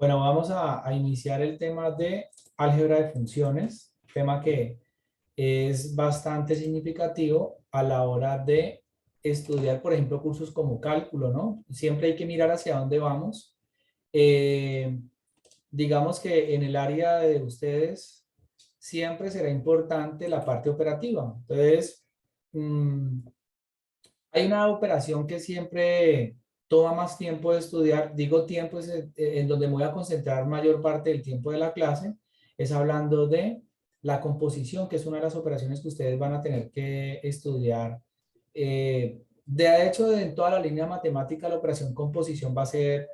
Bueno, vamos a iniciar el tema de álgebra de funciones, tema que es bastante significativo a la hora de estudiar, por ejemplo, cursos como cálculo, ¿no? Siempre hay que mirar hacia dónde vamos. Eh, digamos que en el área de ustedes siempre será importante la parte operativa. Entonces, mm, hay una operación que siempre toma más tiempo de estudiar. Digo tiempo es en donde me voy a concentrar mayor parte del tiempo de la clase. Es hablando de la composición, que es una de las operaciones que ustedes van a tener que estudiar. De hecho, en toda la línea matemática, la operación composición va a ser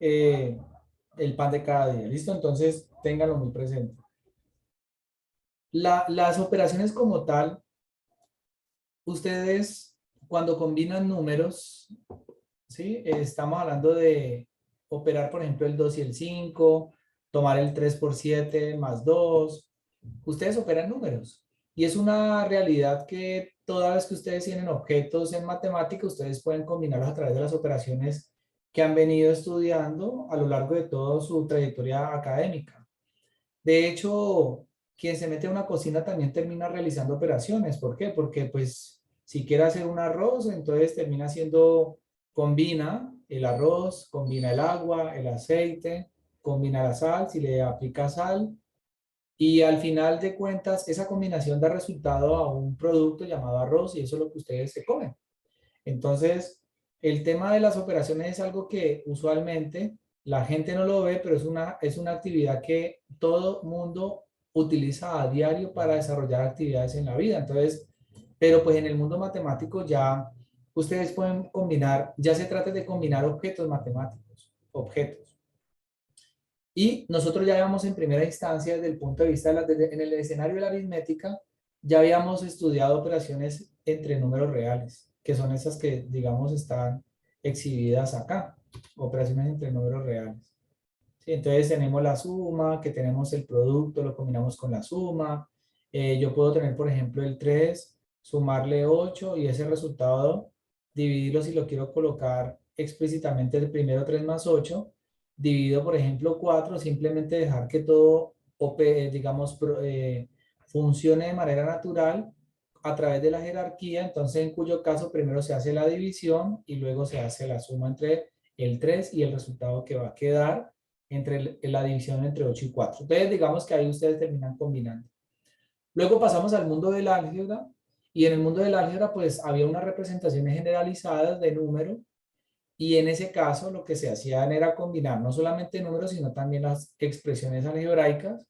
eh, el pan de cada día. ¿Listo? Entonces, ténganlo muy presente. Las operaciones como tal, ustedes cuando combinan números, ¿sí? Estamos hablando de operar, por ejemplo, el 2 y el 5, tomar el 3 por 7 más 2. Ustedes operan números. Y es una realidad que toda vez que ustedes tienen objetos en matemática, ustedes pueden combinarlos a través de las operaciones que han venido estudiando a lo largo de toda su trayectoria académica. De hecho, quien se mete a una cocina también termina realizando operaciones. ¿Por qué? Porque pues si quiere hacer un arroz, entonces termina haciendo, combina el arroz, combina el agua, el aceite, combina la sal, si le aplica sal, y al final de cuentas esa combinación da resultado a un producto llamado arroz y eso es lo que ustedes se comen. Entonces, el tema de las operaciones es algo que usualmente la gente no lo ve, pero es una actividad que todo mundo utiliza a diario para desarrollar actividades en la vida. Entonces, pero pues en el mundo matemático ya ustedes pueden combinar, ya se trata de combinar objetos matemáticos, objetos. Y nosotros ya habíamos en primera instancia, desde el punto de vista en el escenario de la aritmética, ya habíamos estudiado operaciones entre números reales, que son esas que, digamos, están exhibidas acá, operaciones entre números reales. ¿Sí? Entonces tenemos la suma, que tenemos el producto, lo combinamos con la suma. Yo puedo tener, por ejemplo, el 3, sumarle 8 y ese resultado dividirlo si lo quiero colocar explícitamente el primero 3 más 8 dividido, por ejemplo, 4, simplemente dejar que todo, digamos, funcione de manera natural a través de la jerarquía, entonces en cuyo caso primero se hace la división y luego se hace la suma entre el 3 y el resultado que va a quedar entre la división entre 8 y 4. Entonces digamos que ahí ustedes terminan combinando. Luego pasamos al mundo del álgebra y en el mundo del álgebra pues había unas representaciones generalizadas de números y en ese caso lo que se hacían era combinar no solamente números, sino también las expresiones algebraicas,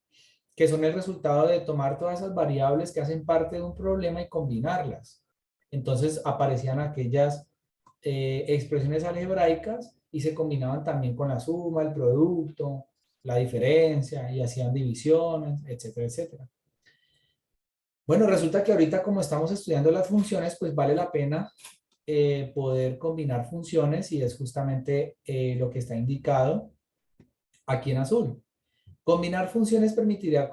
que son el resultado de tomar todas esas variables que hacen parte de un problema y combinarlas. Entonces aparecían aquellas expresiones algebraicas y se combinaban también con la suma, el producto, la diferencia y hacían divisiones, etcétera, etcétera. Bueno, resulta que ahorita como estamos estudiando las funciones, pues vale la pena poder combinar funciones y es justamente lo que está indicado aquí en azul. Combinar funciones permitiría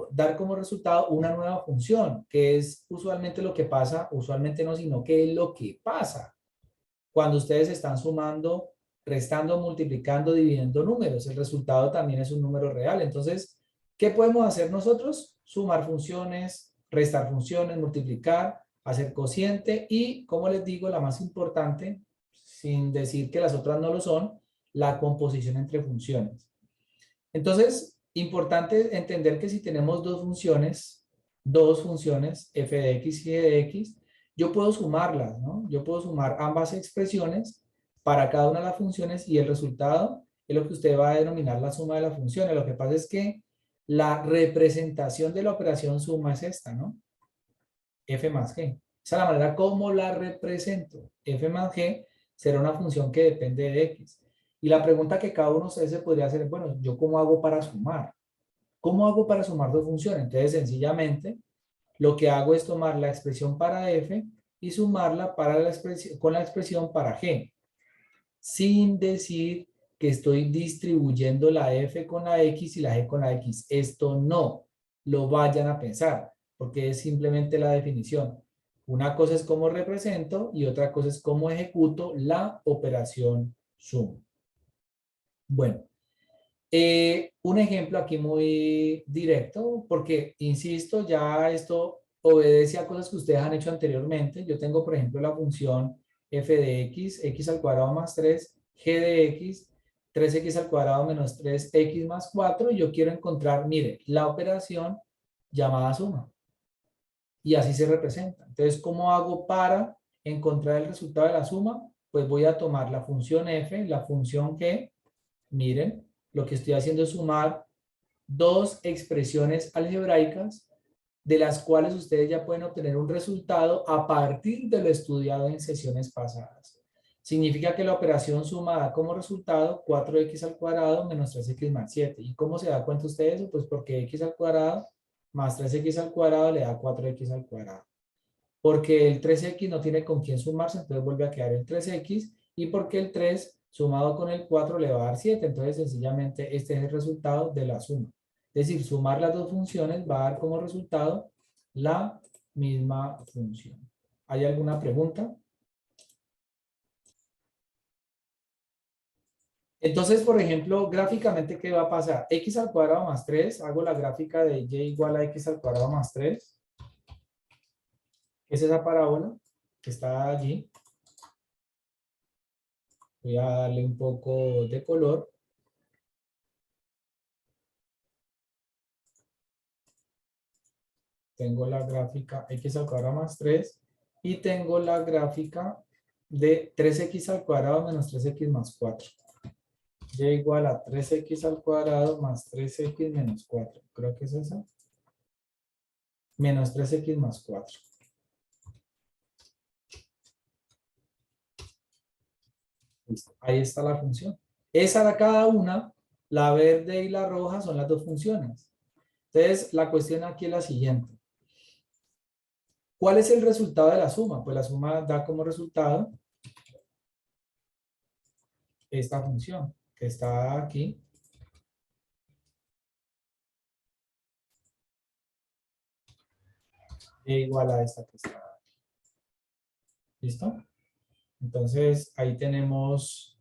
dar como resultado una nueva función, que es usualmente lo que pasa, usualmente no, sino que es lo que pasa cuando ustedes están sumando, restando, multiplicando, dividiendo números. El resultado también es un número real. Entonces, ¿qué podemos hacer nosotros? Sumar funciones, restar funciones, multiplicar, hacer cociente y, como les digo, la más importante, sin decir que las otras no lo son, la composición entre funciones. Entonces, importante entender que si tenemos dos funciones, f de x y de x, yo puedo sumarlas, ¿no? Yo puedo sumar ambas expresiones para cada una de las funciones y el resultado es lo que usted va a denominar la suma de las funciones. Lo que pasa es que la representación de la operación suma es esta, ¿no? F más G. Esa es la manera como la represento. F más G será una función que depende de X. Y la pregunta que cada uno de ustedes se podría hacer es, bueno, ¿yo cómo hago para sumar? ¿Cómo hago para sumar dos funciones? Entonces, sencillamente, lo que hago es tomar la expresión para F y sumarla con la expresión para G, sin decir que estoy distribuyendo la F con la X y la G con la X. Esto no lo vayan a pensar, porque es simplemente la definición. Una cosa es cómo represento y otra cosa es cómo ejecuto la operación suma. Bueno, Un ejemplo aquí muy directo, porque, insisto, ya esto obedece a cosas que ustedes han hecho anteriormente. Yo tengo, por ejemplo, la función f de x, x al cuadrado más 3, g de x, 3x al cuadrado menos 3x más 4, y yo quiero encontrar, mire, la operación llamada suma. Y así se representa. Entonces, ¿cómo hago para encontrar el resultado de la suma? Pues voy a tomar la función f, la función g. Miren, lo que estoy haciendo es sumar dos expresiones algebraicas de las cuales ustedes ya pueden obtener un resultado a partir de lo estudiado en sesiones pasadas. Significa que la operación suma da como resultado 4x al cuadrado menos 3x más 7. ¿Y cómo se da cuenta usted de eso? Pues porque x al cuadrado más 3x al cuadrado le da 4x al cuadrado. Porque el 3x no tiene con quién sumarse, entonces vuelve a quedar el 3x, y porque el 3 sumado con el 4 le va a dar 7, entonces sencillamente este es el resultado de la suma. Es decir, sumar las dos funciones va a dar como resultado la misma función. ¿Hay alguna pregunta? Entonces, por ejemplo, gráficamente, ¿qué va a pasar? X al cuadrado más 3, hago la gráfica de y igual a x al cuadrado más 3. Es esa parábola que está allí. Voy a darle un poco de color. Tengo la gráfica x al cuadrado más 3 y tengo la gráfica de 3x al cuadrado menos 3x más 4. Y igual a 3x al cuadrado más 3x menos 4. Creo que es esa. Menos 3x más 4. Listo. Ahí está la función. Esa de cada una, la verde y la roja, son las dos funciones. Entonces, la cuestión aquí es la siguiente. ¿Cuál es el resultado de la suma? Pues la suma da como resultado esta función que está aquí. E igual a esta que está aquí. ¿Listo? Entonces, ahí tenemos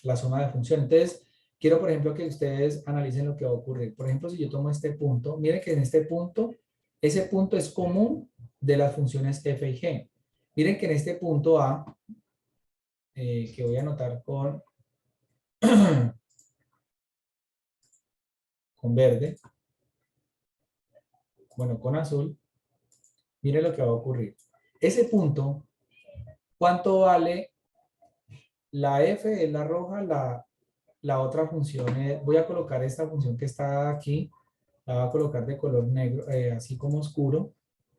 la suma de funciones. Entonces, quiero, por ejemplo, que ustedes analicen lo que va a ocurrir. Por ejemplo, si yo tomo este punto, miren que en este punto, ese punto es común de las funciones f y g. Miren que en este punto A, que voy a anotar con verde, bueno, con azul, miren lo que va a ocurrir. Ese punto, ¿cuánto vale? La f es la roja, la otra función es, voy a colocar esta función que está aquí, la voy a colocar de color negro, así como oscuro,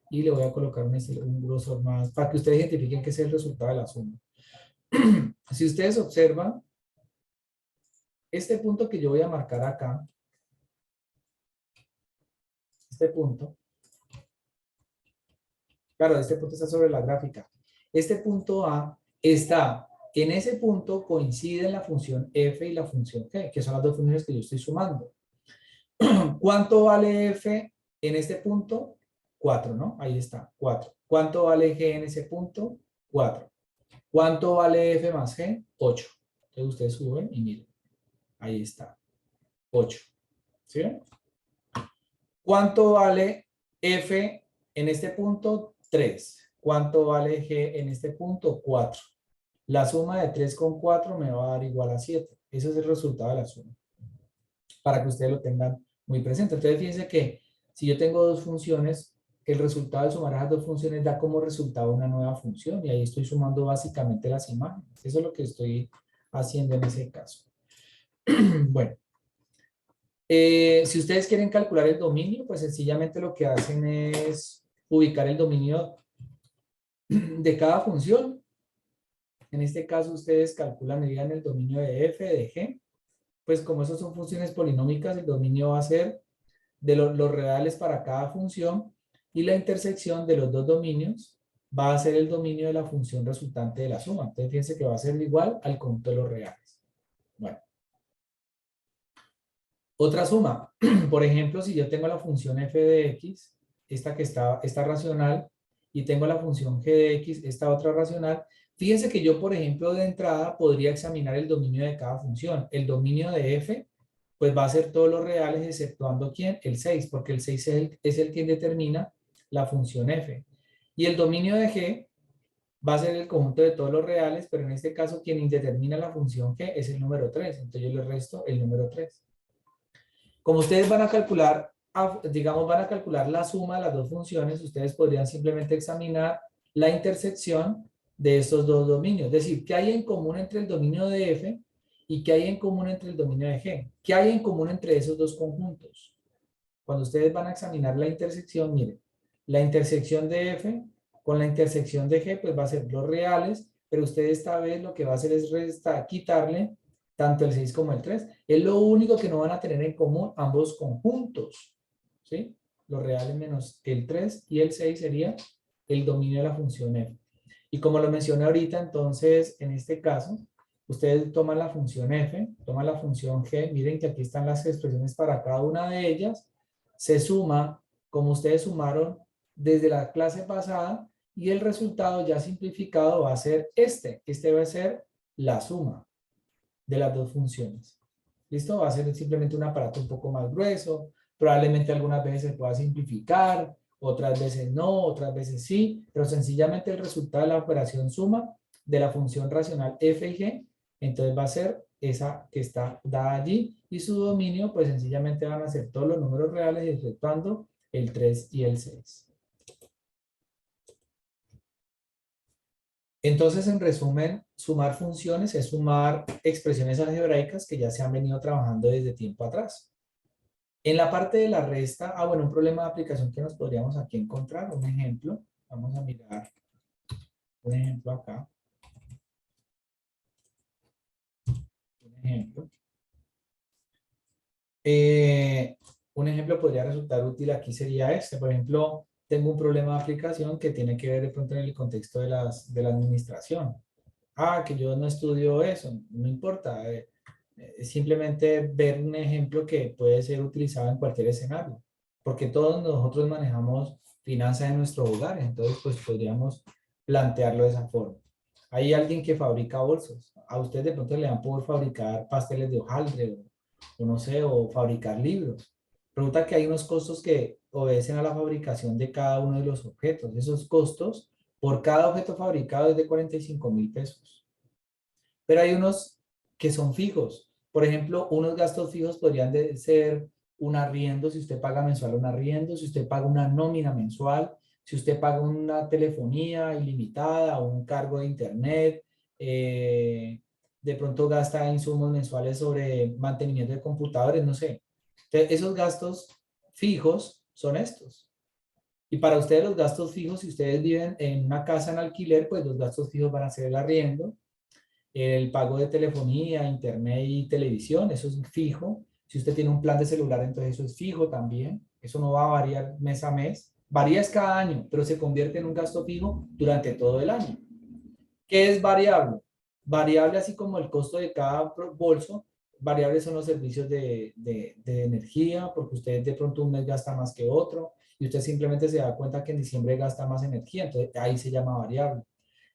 y le voy a colocar un grosor más, para que ustedes identifiquen qué es el resultado de la suma. Si ustedes observan, este punto que yo voy a marcar acá, este punto, claro, este punto está sobre la gráfica. Este punto A está, en ese punto coinciden la función f y la función g, que son las dos funciones que yo estoy sumando. ¿Cuánto vale f en este punto? 4, ¿no? Ahí está, 4. ¿Cuánto vale g en ese punto? 4. ¿Cuánto vale f más g? 8. Entonces ustedes suben y miren, ahí está, 8. ¿Sí ven? ¿Cuánto vale f en este punto? 3. ¿Cuánto vale g en este punto? 4. La suma de 3 con 4 me va a dar igual a 7. Ese es el resultado de la suma, para que ustedes lo tengan muy presente. Entonces, fíjense que si yo tengo dos funciones, el resultado de sumar esas dos funciones da como resultado una nueva función, y ahí estoy sumando básicamente las imágenes. Eso es lo que estoy haciendo en ese caso. Bueno, si ustedes quieren calcular el dominio, pues sencillamente lo que hacen es ubicar el dominio de cada función. En este caso, ustedes calculan, medían el dominio de f, de g. Pues como esas son funciones polinómicas, el dominio va a ser de los reales para cada función, y la intersección de los dos dominios va a ser el dominio de la función resultante de la suma. Entonces, fíjense que va a ser igual al conjunto de los reales. Bueno. Otra suma. Por ejemplo, si yo tengo la función f de x, esta racional, y tengo la función g de x, esta otra racional, Fíjense que yo, por ejemplo, de entrada podría examinar el dominio de cada función. El dominio de f, pues va a ser todos los reales exceptuando ¿quién? El 6, porque el 6 es el quien determina la función f. Y el dominio de g va a ser el conjunto de todos los reales, pero en este caso quien determina la función g es el número 3. Entonces yo le resto el número 3. Como ustedes van a calcular, digamos, van a calcular la suma de las dos funciones, ustedes podrían simplemente examinar la intersección de estos dos dominios. Es decir, ¿qué hay en común entre el dominio de f y qué hay en común entre el dominio de g? ¿Qué hay en común entre esos dos conjuntos? Cuando ustedes van a examinar la intersección, miren, la intersección de f con la intersección de g, pues va a ser los reales, pero ustedes esta vez lo que va a hacer es quitarle tanto el 6 como el 3. Es lo único que no van a tener en común ambos conjuntos, ¿sí? Los reales menos el 3 y el 6 sería el dominio de la función f. Y como lo mencioné ahorita, entonces, en este caso, ustedes toman la función f, toman la función g, miren que aquí están las expresiones para cada una de ellas, se suma como ustedes sumaron desde la clase pasada y el resultado ya simplificado va a ser este. Este va a ser la suma de las dos funciones. ¿Listo? Va a ser simplemente un aparato un poco más grueso. Probablemente algunas veces se pueda simplificar, otras veces no, otras veces sí, pero sencillamente el resultado de la operación suma de la función racional f y g, entonces va a ser esa que está dada allí y su dominio pues sencillamente van a ser todos los números reales exceptuando el 3 y el 6. Entonces, en resumen, sumar funciones es sumar expresiones algebraicas que ya se han venido trabajando desde tiempo atrás. En la parte de la resta, bueno, un problema de aplicación que nos podríamos aquí encontrar, un ejemplo. Vamos a mirar un ejemplo acá. Un ejemplo. Un ejemplo podría resultar útil aquí sería este. Por ejemplo, tengo un problema de aplicación que tiene que ver de pronto en el contexto de la administración. Que yo no estudio eso, no importa. Simplemente ver un ejemplo que puede ser utilizado en cualquier escenario, porque todos nosotros manejamos finanzas en nuestro hogar, entonces pues podríamos plantearlo de esa forma. Hay alguien que fabrica bolsos, a usted de pronto le dan por fabricar pasteles de hojaldre o no sé, o fabricar libros. Resulta que hay unos costos que obedecen a la fabricación de cada uno de los objetos. Esos costos por cada objeto fabricado es de 45.000 pesos. Pero hay unos que son fijos. Por ejemplo, unos gastos fijos podrían ser un arriendo, si usted paga mensual un arriendo, si usted paga una nómina mensual, si usted paga una telefonía ilimitada o un cargo de internet, de pronto gasta insumos mensuales sobre mantenimiento de computadores, no sé. Entonces, esos gastos fijos son estos. Y para ustedes los gastos fijos, si ustedes viven en una casa en alquiler, pues los gastos fijos van a ser el arriendo, el pago de telefonía, internet y televisión, eso es fijo. Si usted tiene un plan de celular, entonces eso es fijo también. Eso no va a variar mes a mes. Varía es cada año, pero se convierte en un gasto fijo durante todo el año. ¿Qué es variable? Variable, así como el costo de cada bolso, variables son los servicios de energía, porque usted de pronto un mes gasta más que otro, y usted simplemente se da cuenta que en diciembre gasta más energía, entonces ahí se llama variable.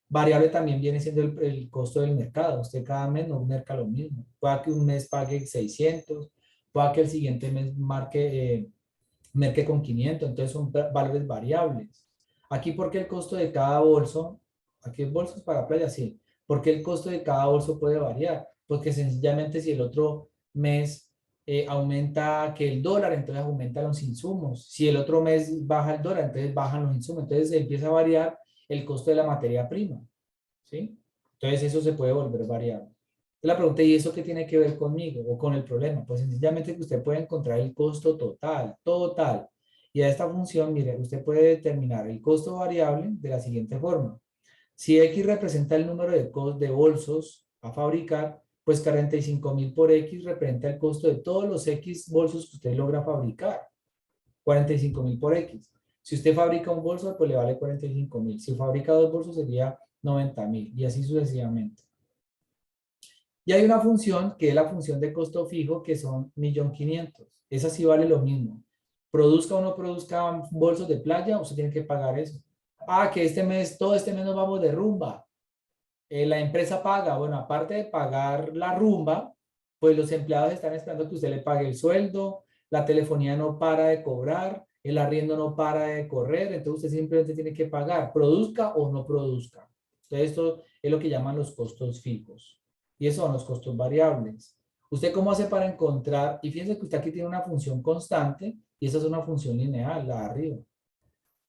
Variable también viene siendo el costo del mercado. Usted cada mes no merca lo mismo. Puede que un mes pague 600, puede que el siguiente mes merque con 500. Entonces son valores variables. Aquí, porque el costo de cada bolso, aquí es bolsos para playa, sí. Porque el costo de cada bolso puede variar. Porque sencillamente si el otro mes aumenta que el dólar, entonces aumentan los insumos. Si el otro mes baja el dólar, entonces bajan los insumos. Entonces se empieza a variar el costo de la materia prima, ¿sí? Entonces eso se puede volver variable. La pregunta, ¿y eso qué tiene que ver conmigo o con el problema? Pues sencillamente que usted puede encontrar el costo total. Y a esta función, mire, usted puede determinar el costo variable de la siguiente forma. Si X representa el número de bolsos a fabricar, pues 45.000 por X representa el costo de todos los X bolsos que usted logra fabricar. 45.000 por X. Si usted fabrica un bolso, pues le vale 45.000. Si fabrica dos bolsos, sería 90.000 y así sucesivamente. Y hay una función que es la función de costo fijo, que son 1.500.000. Esa sí vale lo mismo. Produzca o no produzca bolsos de playa, usted tiene que pagar eso. Que este mes, todo este mes nos vamos de rumba. La empresa paga, bueno, aparte de pagar la rumba, pues los empleados están esperando que usted le pague el sueldo, la telefonía no para de cobrar, el arriendo no para de correr, entonces usted simplemente tiene que pagar, produzca o no produzca. Entonces esto es lo que llaman los costos fijos. Y esos son los costos variables. ¿Usted cómo hace para encontrar? Y fíjense que usted aquí tiene una función constante y esa es una función lineal, la de arriba.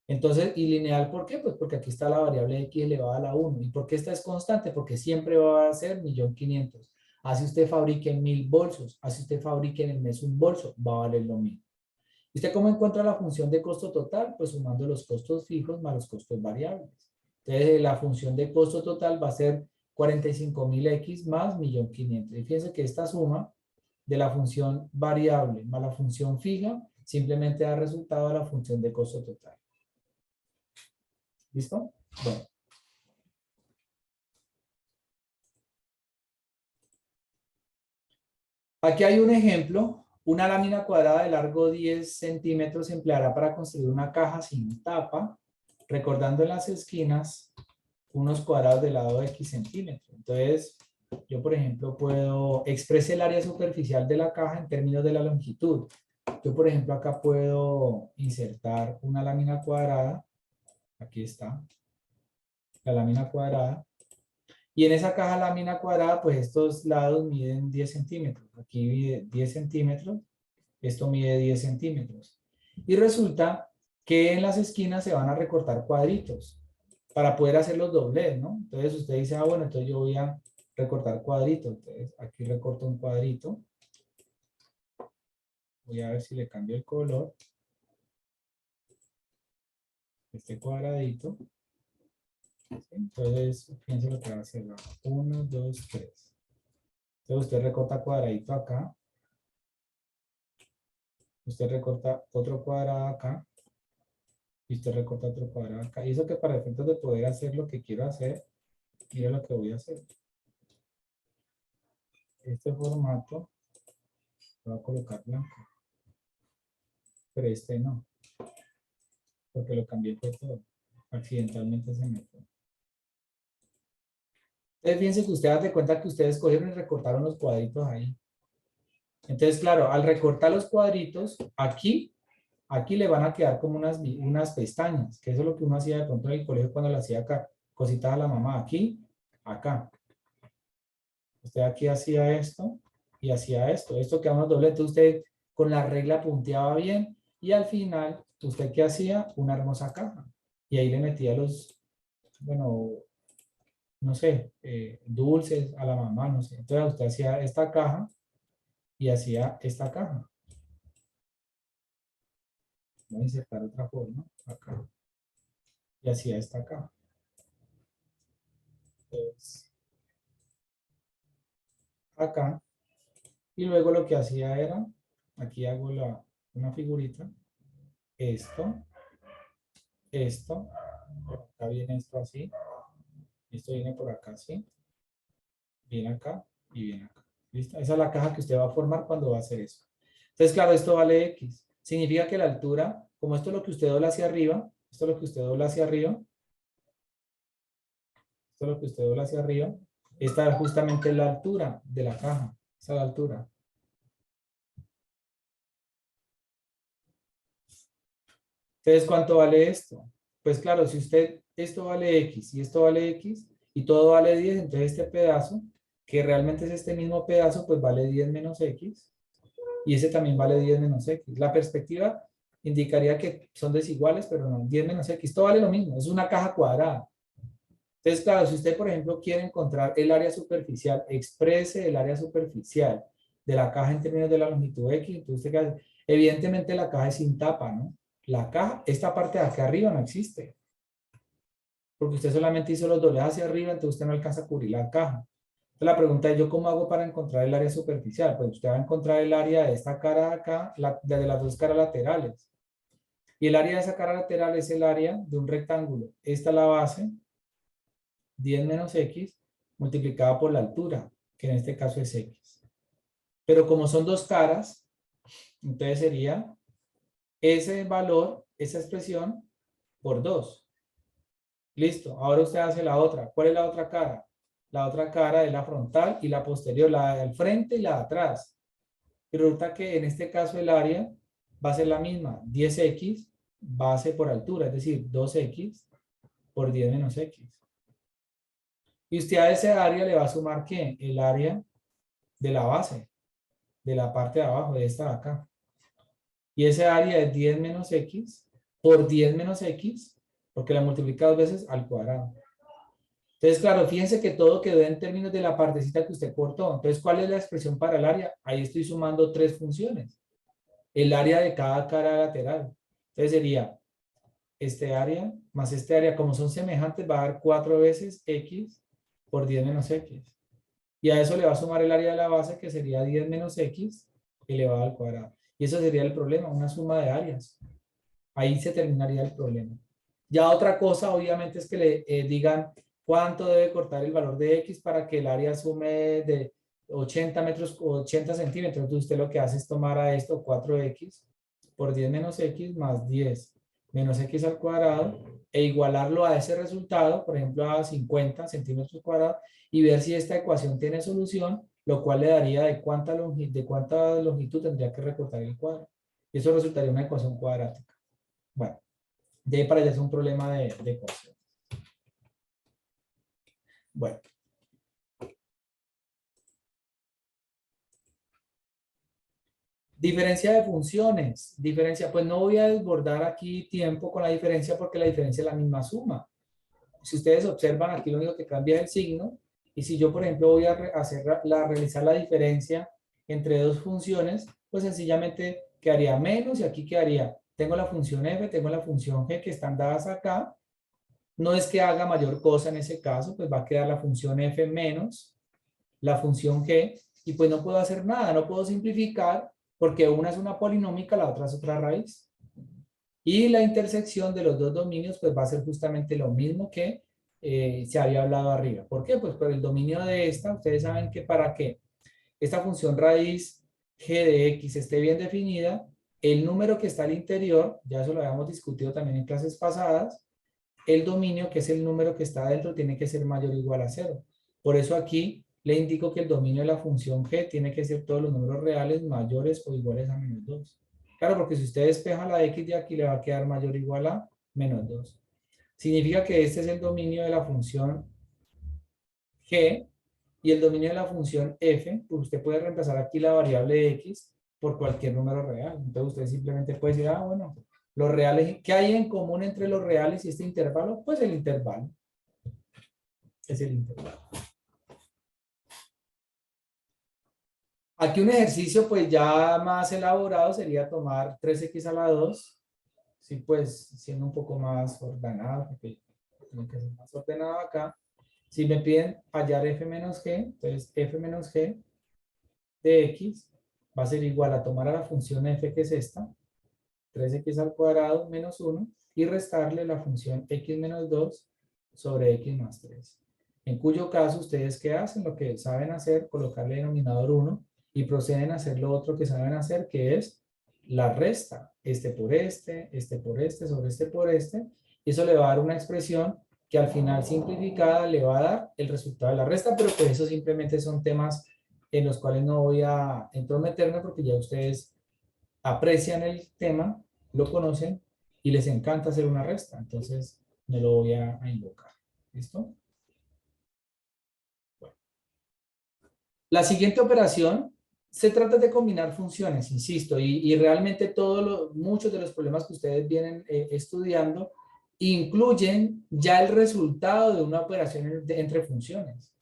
Entonces, ¿y lineal por qué? Pues porque aquí está la variable x elevada a la 1. ¿Y por qué esta es constante? Porque siempre va a ser 1.500.000. Así usted fabrique 1.000 bolsos, así usted fabrique en el mes un bolso, va a valer lo mismo. ¿Y usted cómo encuentra la función de costo total? Pues sumando los costos fijos más los costos variables. Entonces, la función de costo total va a ser 45.000x más 1.500.000. Y fíjense que esta suma de la función variable más la función fija simplemente da resultado de la función de costo total. ¿Listo? Bueno. Aquí hay un ejemplo. Una lámina cuadrada de largo 10 centímetros se empleará para construir una caja sin tapa, recordando en las esquinas unos cuadrados de lado de X centímetros. Entonces, yo, por ejemplo, puedo expresar el área superficial de la caja en términos de la longitud. Yo, por ejemplo, acá puedo insertar una lámina cuadrada. Aquí está, la lámina cuadrada. Y en esa caja lámina cuadrada, pues estos lados miden 10 centímetros. Aquí mide 10 centímetros, esto mide 10 centímetros. Y resulta que en las esquinas se van a recortar cuadritos para poder hacer los doblez, ¿no? Entonces usted dice, ah, bueno, entonces yo voy a recortar cuadritos. Entonces aquí recorto un cuadrito. Voy a ver si le cambio el color. Este cuadradito. ¿Sí? Entonces, fíjense lo que va a hacer. 1, 2, 3. Entonces usted recorta cuadradito acá. Usted recorta otro cuadrado acá. Y usted recorta otro cuadrado acá. Y eso que para efectos de poder hacer lo que quiero hacer, mire lo que voy a hacer. Este formato lo voy a colocar blanco. Pero este no. Porque lo cambié por todo. Accidentalmente se me fue. Entonces fíjense que usted hace cuenta que ustedes cogieron y recortaron los cuadritos ahí. Entonces, claro, al recortar los cuadritos, aquí le van a quedar como unas pestañas, que eso es lo que uno hacía de pronto en el colegio cuando le hacía acá, cositas a la mamá, aquí, acá. Usted aquí hacía esto y hacía esto. Esto queda unos doble. Entonces usted con la regla punteaba bien y al final, ¿usted qué hacía? Una hermosa caja. Y ahí le metía los, bueno, no sé, dulces a la mamá, no sé. Entonces usted hacía esta caja y hacía esta caja. Voy a insertar otra forma acá. Y hacía esta caja. Entonces, acá. Y luego lo que hacía era, aquí hago una figurita, esto, esto, por acá viene esto así, esto viene por acá así, viene acá y viene acá. ¿Listo? Esa es la caja que usted va a formar cuando va a hacer eso. Entonces, claro, esto vale X. Significa que la altura, como esto es lo que usted dobla hacia arriba, esto es lo que usted dobla hacia arriba, esto es lo que usted dobla hacia arriba, esta es justamente la altura de la caja, esa es la altura. Entonces, ¿cuánto vale esto? Pues claro, si usted, esto vale X y esto vale X y todo vale 10, entonces este pedazo, que realmente es este mismo pedazo, pues vale 10 menos X y ese también vale 10 menos X. La perspectiva indicaría que son desiguales, pero no, 10 menos X, todo vale lo mismo, es una caja cuadrada. Entonces, claro, si usted, por ejemplo, quiere encontrar el área superficial, exprese el área superficial de la caja en términos de la longitud X, entonces usted, evidentemente la caja es sin tapa, ¿no? La caja, esta parte de acá arriba no existe. Porque usted solamente hizo los dobleces hacia arriba, entonces usted no alcanza a cubrir la caja. Entonces la pregunta es, ¿yo cómo hago para encontrar el área superficial? Pues usted va a encontrar el área de esta cara de acá, de las dos caras laterales. Y el área de esa cara lateral es el área de un rectángulo. Esta es la base, 10 menos X, multiplicada por la altura, que en este caso es X. Pero como son dos caras, entonces sería ese valor, esa expresión, por 2. Listo, ahora usted hace la otra. ¿Cuál es la otra cara? la otra cara es la frontal y la posterior, la del frente y la de atrás. Y resulta que en este caso el área va a ser la misma, 10x base por altura, es decir, 2x por 10 menos x. Y usted a ese área le va a sumar, ¿qué? El área de la base, de la parte de abajo, de esta de acá. Y ese área es 10 menos x por 10 menos x, porque la multiplica dos veces al cuadrado. Entonces, claro, fíjense que todo quedó en términos de la partecita que usted cortó. Entonces, ¿cuál es la expresión para el área? Ahí estoy sumando tres funciones. El área de cada cara lateral. Entonces sería este área más este área. Como son semejantes, va a dar 4 veces x por 10 menos x. Y a eso le va a sumar el área de la base, que sería 10 menos x elevado al cuadrado. Y eso sería el problema, una suma de áreas. Ahí se terminaría el problema. Ya otra cosa, obviamente, es que le digan cuánto debe cortar el valor de x para que el área sume de 80 metros o 80 centímetros. Entonces usted lo que hace es tomar a esto 4x por 10 menos x más 10 menos x al cuadrado e igualarlo a ese resultado, por ejemplo, a 50 centímetros cuadrados, y ver si esta ecuación tiene solución, lo cual le daría de cuánta longitud tendría que recortar el cuadro. Y eso resultaría una ecuación cuadrática. Bueno, de ahí para allá es un problema de ecuación. Bueno. Diferencia de funciones. Diferencia, pues no voy a desbordar aquí tiempo con la diferencia porque la diferencia es la misma suma. Si ustedes observan, aquí lo único que cambia es el signo. Y si yo, por ejemplo, voy a realizar la diferencia entre dos funciones, pues sencillamente quedaría menos y aquí quedaría, tengo la función f, tengo la función g que están dadas acá. No es que haga mayor cosa en ese caso, pues va a quedar la función f menos la función g, y pues no puedo hacer nada, no puedo simplificar porque una es una polinómica, la otra es otra raíz. Y la intersección de los dos dominios pues va a ser justamente lo mismo que se había hablado arriba. ¿Por qué? Pues por el dominio de esta, ustedes saben que para que esta función raíz g de x esté bien definida, el número que está al interior, ya eso lo habíamos discutido también en clases pasadas, el dominio, que es el número que está adentro, tiene que ser mayor o igual a 0. Por eso aquí le indico que el dominio de la función g tiene que ser todos los números reales mayores o iguales a menos 2. Claro, porque si usted despeja la x de aquí, le va a quedar mayor o igual a menos 2. Significa que este es el dominio de la función g y el dominio de la función f, pues usted puede reemplazar aquí la variable x por cualquier número real. Entonces usted simplemente puede decir, ah, bueno, los reales, ¿qué hay en común entre los reales y este intervalo? Pues el intervalo. Es el intervalo. Aquí un ejercicio pues ya más elaborado sería tomar 3x a la 2, sí, pues siendo un poco más ordenado, porque tengo que ser más ordenado acá. Si me piden hallar f menos g, entonces f menos g de x va a ser igual a tomar a la función f, que es esta, 3x al cuadrado menos 1, y restarle la función x menos 2 sobre x más 3. En cuyo caso, ¿ustedes qué hacen? Lo que saben hacer, colocarle denominador 1 y proceden a hacer lo otro que saben hacer, que es la resta. Este por este sobre este por este. Y eso le va a dar una expresión que al final simplificada le va a dar el resultado de la resta, pero pues eso simplemente son temas en los cuales no voy a entrometerme porque ya ustedes aprecian el tema, lo conocen y les encanta hacer una resta. Entonces, no lo voy a invocar. ¿Listo? Bueno. La siguiente operación se trata de combinar funciones, insisto, y realmente muchos de los problemas que ustedes vienen estudiando incluyen ya el resultado de una operación entre funciones.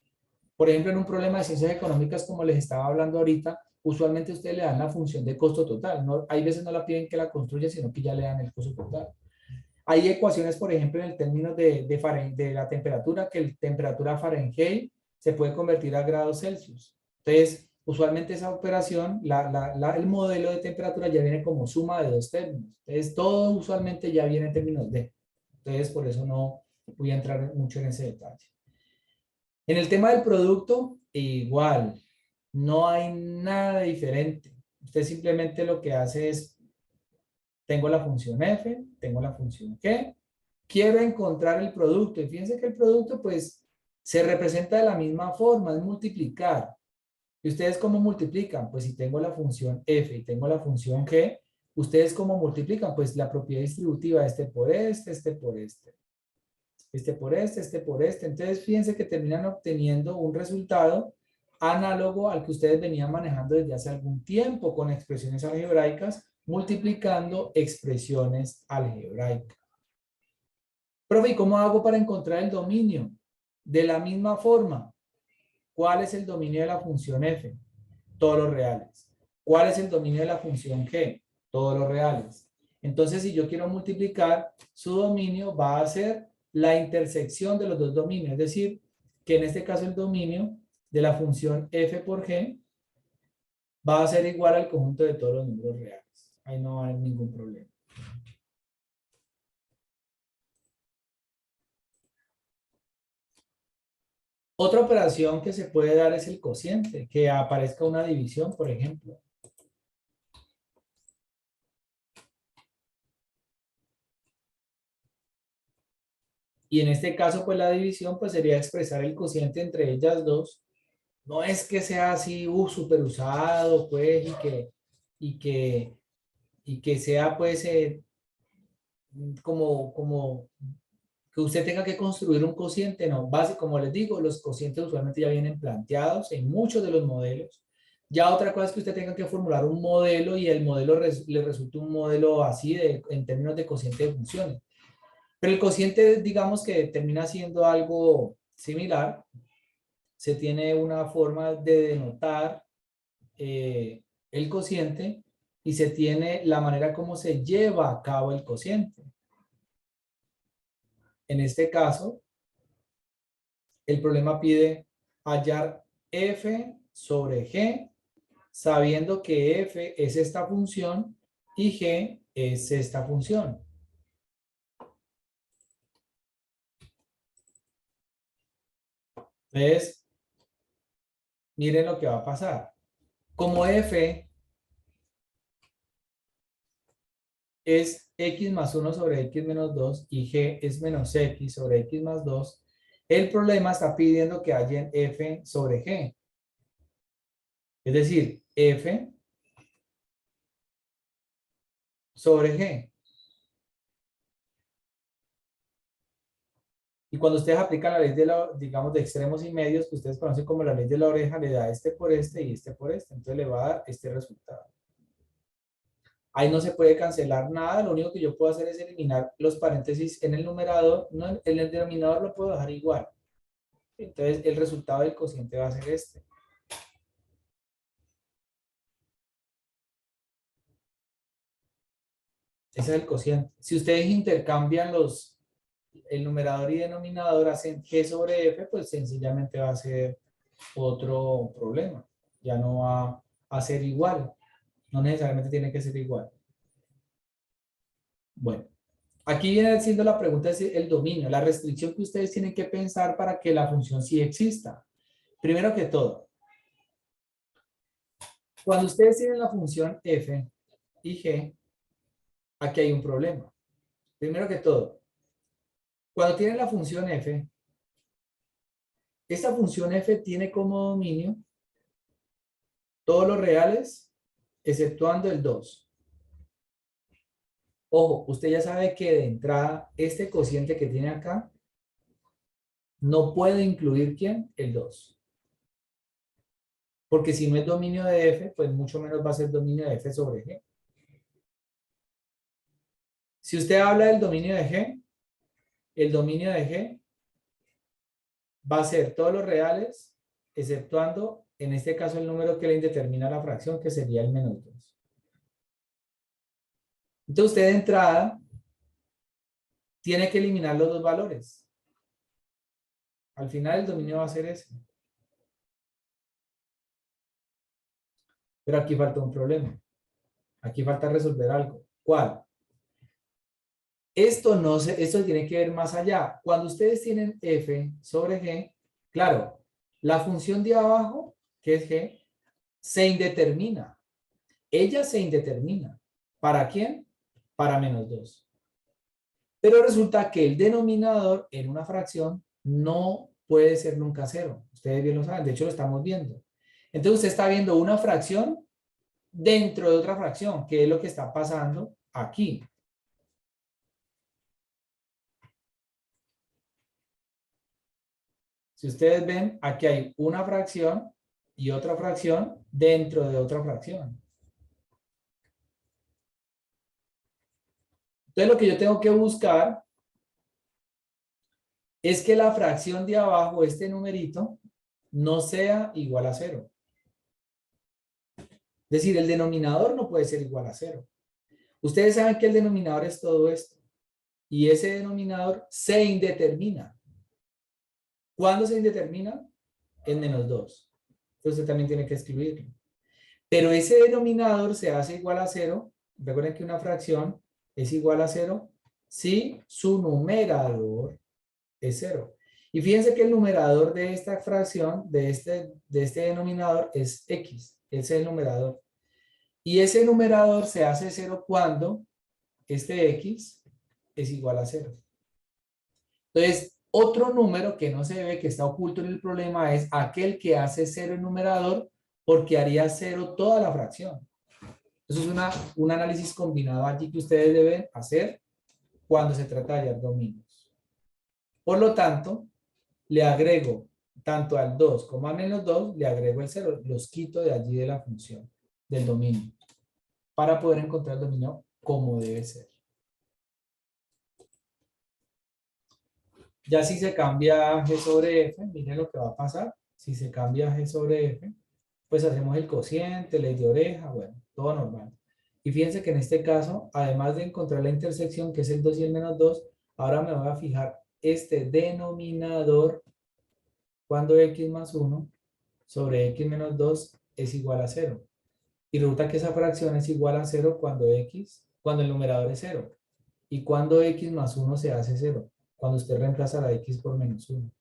Por ejemplo, en un problema de ciencias económicas, como les estaba hablando ahorita, usualmente ustedes le dan la función de costo total. No, hay veces no la piden que la construya, sino que ya le dan el costo total. Hay ecuaciones, por ejemplo, en el término de la temperatura, que la temperatura Fahrenheit se puede convertir a grados Celsius. Entonces, usualmente esa operación, el modelo de temperatura ya viene como suma de dos términos. Entonces, todo usualmente ya viene en términos de. Entonces, por eso no voy a entrar mucho en ese detalle. En el tema del producto, igual, no hay nada diferente. Usted simplemente lo que hace es, tengo la función f, tengo la función g, quiero encontrar el producto. Y fíjense que el producto, pues, Se representa de la misma forma, es multiplicar. ¿Y ustedes cómo multiplican? Pues si tengo la función f y tengo la función g, ¿ustedes cómo multiplican? Pues la propiedad distributiva, este por este, este por este. Este por este por este. Entonces, fíjense que terminan obteniendo un resultado análogo al que ustedes venían manejando desde hace algún tiempo con expresiones algebraicas, multiplicando expresiones algebraicas. Profe, ¿y cómo hago para encontrar el dominio? De la misma forma, ¿cuál es el dominio de la función f? Todos los reales. ¿Cuál es el dominio de la función g? Todos los reales. Entonces, si yo quiero multiplicar, su dominio va a ser la intersección de los dos dominios. Es decir, que en este caso el dominio de la función f por g va a ser igual al conjunto de todos los números reales. Ahí no va a haber ningún problema. Otra operación que se puede dar es el cociente, que aparezca una división, por ejemplo. Y en este caso, pues la división pues sería expresar el cociente entre ellas dos. No es que sea así súper usado, pues, y que, y que sea, pues, como que usted tenga que construir un cociente, no. Básicamente, como les digo, los cocientes usualmente ya vienen planteados en muchos de los modelos. Ya otra cosa es que usted tenga que formular un modelo y el modelo le resulte un modelo así en términos de cociente de funciones. Pero el cociente, digamos que termina siendo algo similar. Se tiene una forma de denotar el cociente y se tiene la manera como se lleva a cabo el cociente. En este caso, el problema pide hallar f sobre g, sabiendo que f es esta función y g es esta función. Entonces, miren lo que va a pasar. Como f es x más 1 sobre x menos 2 y g es menos x sobre x más 2, el problema está pidiendo que hallen f sobre g. Es decir, f sobre g. Y cuando ustedes aplican la ley de digamos, de extremos y medios, que ustedes conocen como la ley de la oreja, le da este por este y este por este. Entonces le va a dar este resultado. Ahí no se puede cancelar nada. Lo único que yo puedo hacer es eliminar los paréntesis en el numerador. No, en el denominador lo puedo dejar igual. Entonces el resultado del cociente va a ser este. Ese es el cociente. Si ustedes intercambian el numerador y denominador, hacen g sobre f, pues sencillamente va a ser otro problema. Ya no va a ser igual. No necesariamente tiene que ser igual. Bueno, aquí viene siendo la pregunta, es el dominio, la restricción que ustedes tienen que pensar para que la función sí exista. Primero que todo, cuando ustedes tienen la función f y g, aquí hay un problema. Primero que todo, cuando tienen la función f, esta función f tiene como dominio todos los reales, exceptuando el 2. Ojo, usted ya sabe que de entrada, este cociente que tiene acá, no puede incluir, ¿quién? El 2. Porque si no es dominio de f, pues mucho menos va a ser dominio de f sobre g. Si usted habla del dominio de g, el dominio de g va a ser todos los reales, exceptuando, en este caso, el número que le indetermina la fracción, que sería el menos 2. Entonces usted de entrada tiene que eliminar los dos valores. Al final el dominio va a ser ese. Pero aquí falta un problema. Aquí falta resolver algo. ¿Cuál? Esto tiene que ver más allá. Cuando ustedes tienen f sobre g, claro, la función de abajo, que es g, se indetermina. Ella se indetermina. ¿Para quién? Para menos 2. Pero resulta que el denominador en una fracción no puede ser nunca cero. Ustedes bien lo saben, de hecho lo estamos viendo. Entonces usted está viendo una fracción dentro de otra fracción, que es lo que está pasando aquí. Si ustedes ven, aquí hay una fracción y otra fracción dentro de otra fracción. Entonces lo que yo tengo que buscar es que la fracción de abajo, este numerito, no sea igual a cero. Es decir, el denominador no puede ser igual a cero. Ustedes saben que el denominador es todo esto. Y ese denominador se indetermina. ¿Cuándo se indetermina? En -2. Entonces también tiene que excluirlo. Pero ese denominador se hace igual a cero. Recuerden que una fracción es igual a cero si su numerador es cero. Y fíjense que el numerador de esta fracción, de este denominador, es x. Ese es el numerador. Y ese numerador se hace cero cuando este x es igual a cero. Entonces, otro número que no se ve, que está oculto en el problema, es aquel que hace cero el numerador, porque haría cero toda la fracción. Eso es un análisis combinado allí que ustedes deben hacer cuando se trata de hallar dominios. Por lo tanto, le agrego tanto al 2 como al -2, le agrego el 0, los quito de allí de la función, del dominio, para poder encontrar el dominio como debe ser. Ya si se cambia G sobre F, miren lo que va a pasar. Si se cambia G sobre F, pues hacemos el cociente, ley de oreja, bueno, todo normal. Y fíjense que en este caso, además de encontrar la intersección, que es el 2 y el -2, ahora me voy a fijar este denominador cuando x más 1 sobre x menos 2 es igual a 0. Y resulta que esa fracción es igual a 0 cuando el numerador es 0. Y cuando x más 1 se hace 0, cuando usted reemplaza la x por -1.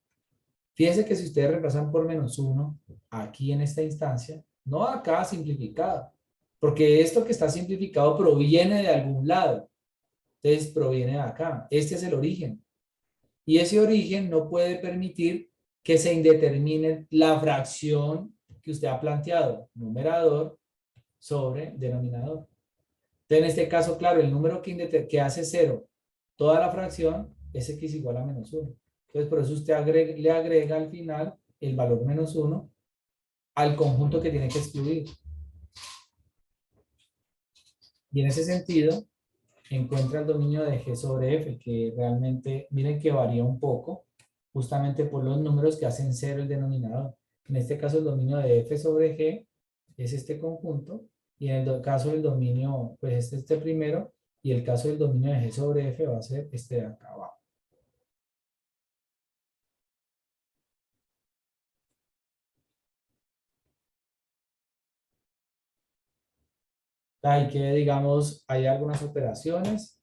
Fíjense que si ustedes reemplazan por -1 aquí en esta instancia, no acá simplificado, porque esto que está simplificado proviene de algún lado. Entonces proviene de acá. Este es el origen. Y ese origen no puede permitir que se indetermine la fracción que usted ha planteado, numerador sobre denominador. Entonces, en este caso, claro, el número que hace 0 toda la fracción es x igual a -1. Entonces, por eso usted le agrega al final el valor -1 al conjunto que tiene que excluir. Y en ese sentido, encuentra el dominio de G sobre F, que realmente, miren que varía un poco, justamente por los números que hacen 0 el denominador. En este caso, el dominio de F sobre G es este conjunto, y en el caso del dominio, pues este primero, y el caso del dominio de G sobre F va a ser este de acá abajo. Hay que, digamos, hay algunas operaciones,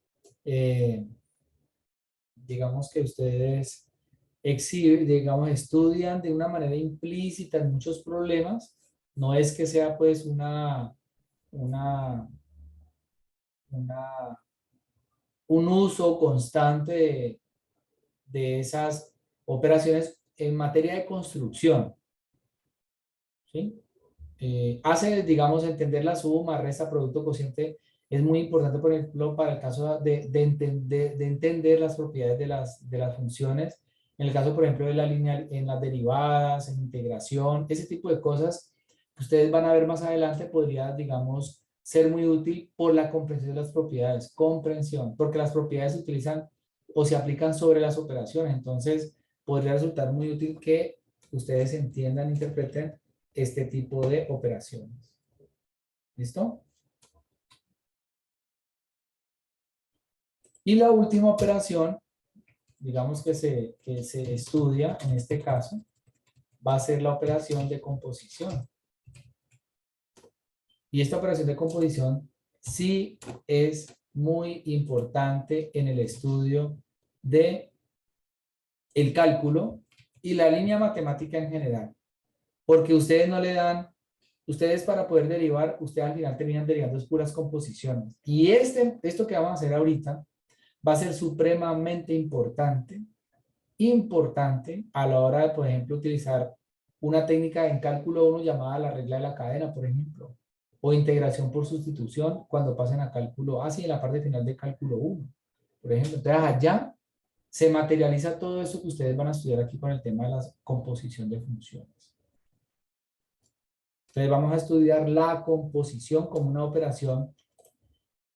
digamos que ustedes exhiben, digamos, estudian de una manera implícita en muchos problemas. No es que sea pues una, una, un uso constante de esas operaciones en materia de construcción, ¿sí? Hace, digamos, entender la suma, resta, producto, cociente, es muy importante, por ejemplo, para el caso de entender las propiedades de las funciones, en el caso, por ejemplo, de la lineal, en las derivadas, en integración, ese tipo de cosas que ustedes van a ver más adelante, podría, digamos, ser muy útil por la comprensión de las propiedades, comprensión, porque las propiedades se utilizan o se aplican sobre las operaciones, entonces podría resultar muy útil que ustedes entiendan, interpreten este tipo de operaciones. ¿Listo? Y la última operación, digamos que se estudia en este caso, va a ser la operación de composición. Y esta operación de composición sí es muy importante en el estudio de el cálculo y la línea matemática en general, porque ustedes no le dan. Ustedes para poder derivar, ustedes al final terminan derivando puras composiciones. Y esto que vamos a hacer ahorita va a ser supremamente importante importante a la hora de, por ejemplo, utilizar una técnica en cálculo 1 llamada la regla de la cadena, por ejemplo, o integración por sustitución cuando pasen a cálculo, así en la parte final de cálculo 1, por ejemplo. Entonces allá se materializa todo eso que ustedes van a estudiar aquí con el tema de la composición de funciones. Entonces vamos a estudiar la composición como una operación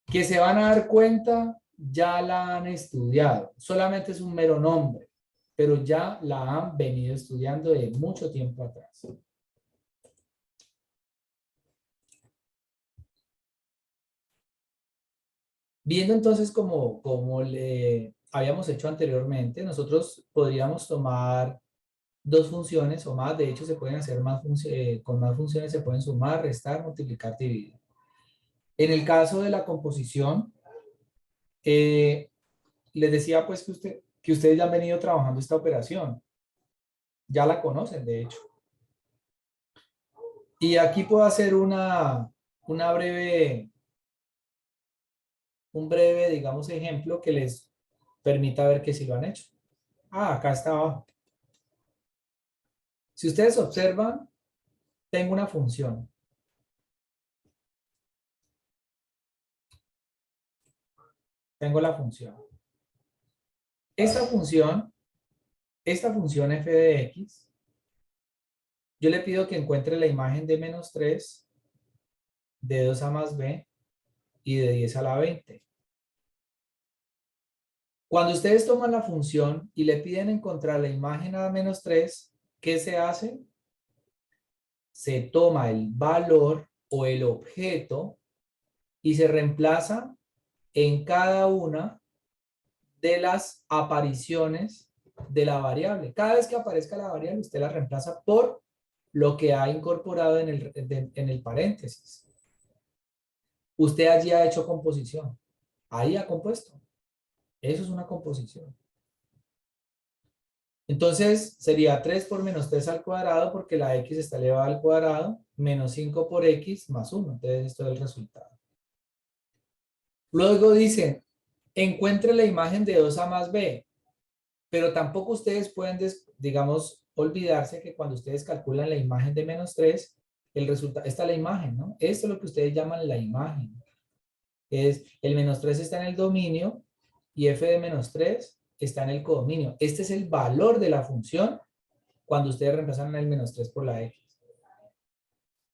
que se van a dar cuenta, ya la han estudiado. Solamente es un mero nombre, pero ya la han venido estudiando de mucho tiempo atrás. Viendo entonces como le habíamos hecho anteriormente, nosotros podríamos tomar dos funciones o más. De hecho, se pueden hacer más con más funciones se pueden sumar, restar, multiplicar, dividir. En el caso de la composición, eh, les decía pues que ustedes ya han venido trabajando esta operación. Ya la conocen, de hecho. Y aquí puedo hacer una un breve, digamos, ejemplo que les permita ver que sí lo han hecho. Acá está abajo. Si ustedes observan, tengo una función. Tengo la función. Esta función f de x, yo le pido que encuentre la imagen de menos 3, de 2a más b y de 10 a la 20. Cuando ustedes toman la función y le piden encontrar la imagen a menos 3, ¿qué se hace? Se toma el valor o el objeto y se reemplaza en cada una de las apariciones de la variable. Cada vez que aparezca la variable, usted la reemplaza por lo que ha incorporado en el paréntesis. Usted allí ha hecho composición. Ahí ha compuesto. Eso es una composición. Entonces sería 3 por menos 3 al cuadrado porque la x está elevada al cuadrado, menos 5 por x más 1. Entonces esto es el resultado. Luego dicen, encuentre la imagen de 2a más b. Pero tampoco ustedes pueden, digamos, olvidarse que cuando ustedes calculan la imagen de menos 3, el resultado, esta es la imagen, ¿no? Esto es lo que ustedes llaman la imagen. Es el menos 3 está en el dominio y f de menos 3 está en el codominio. Este es el valor de la función cuando ustedes reemplazan el menos 3 por la x.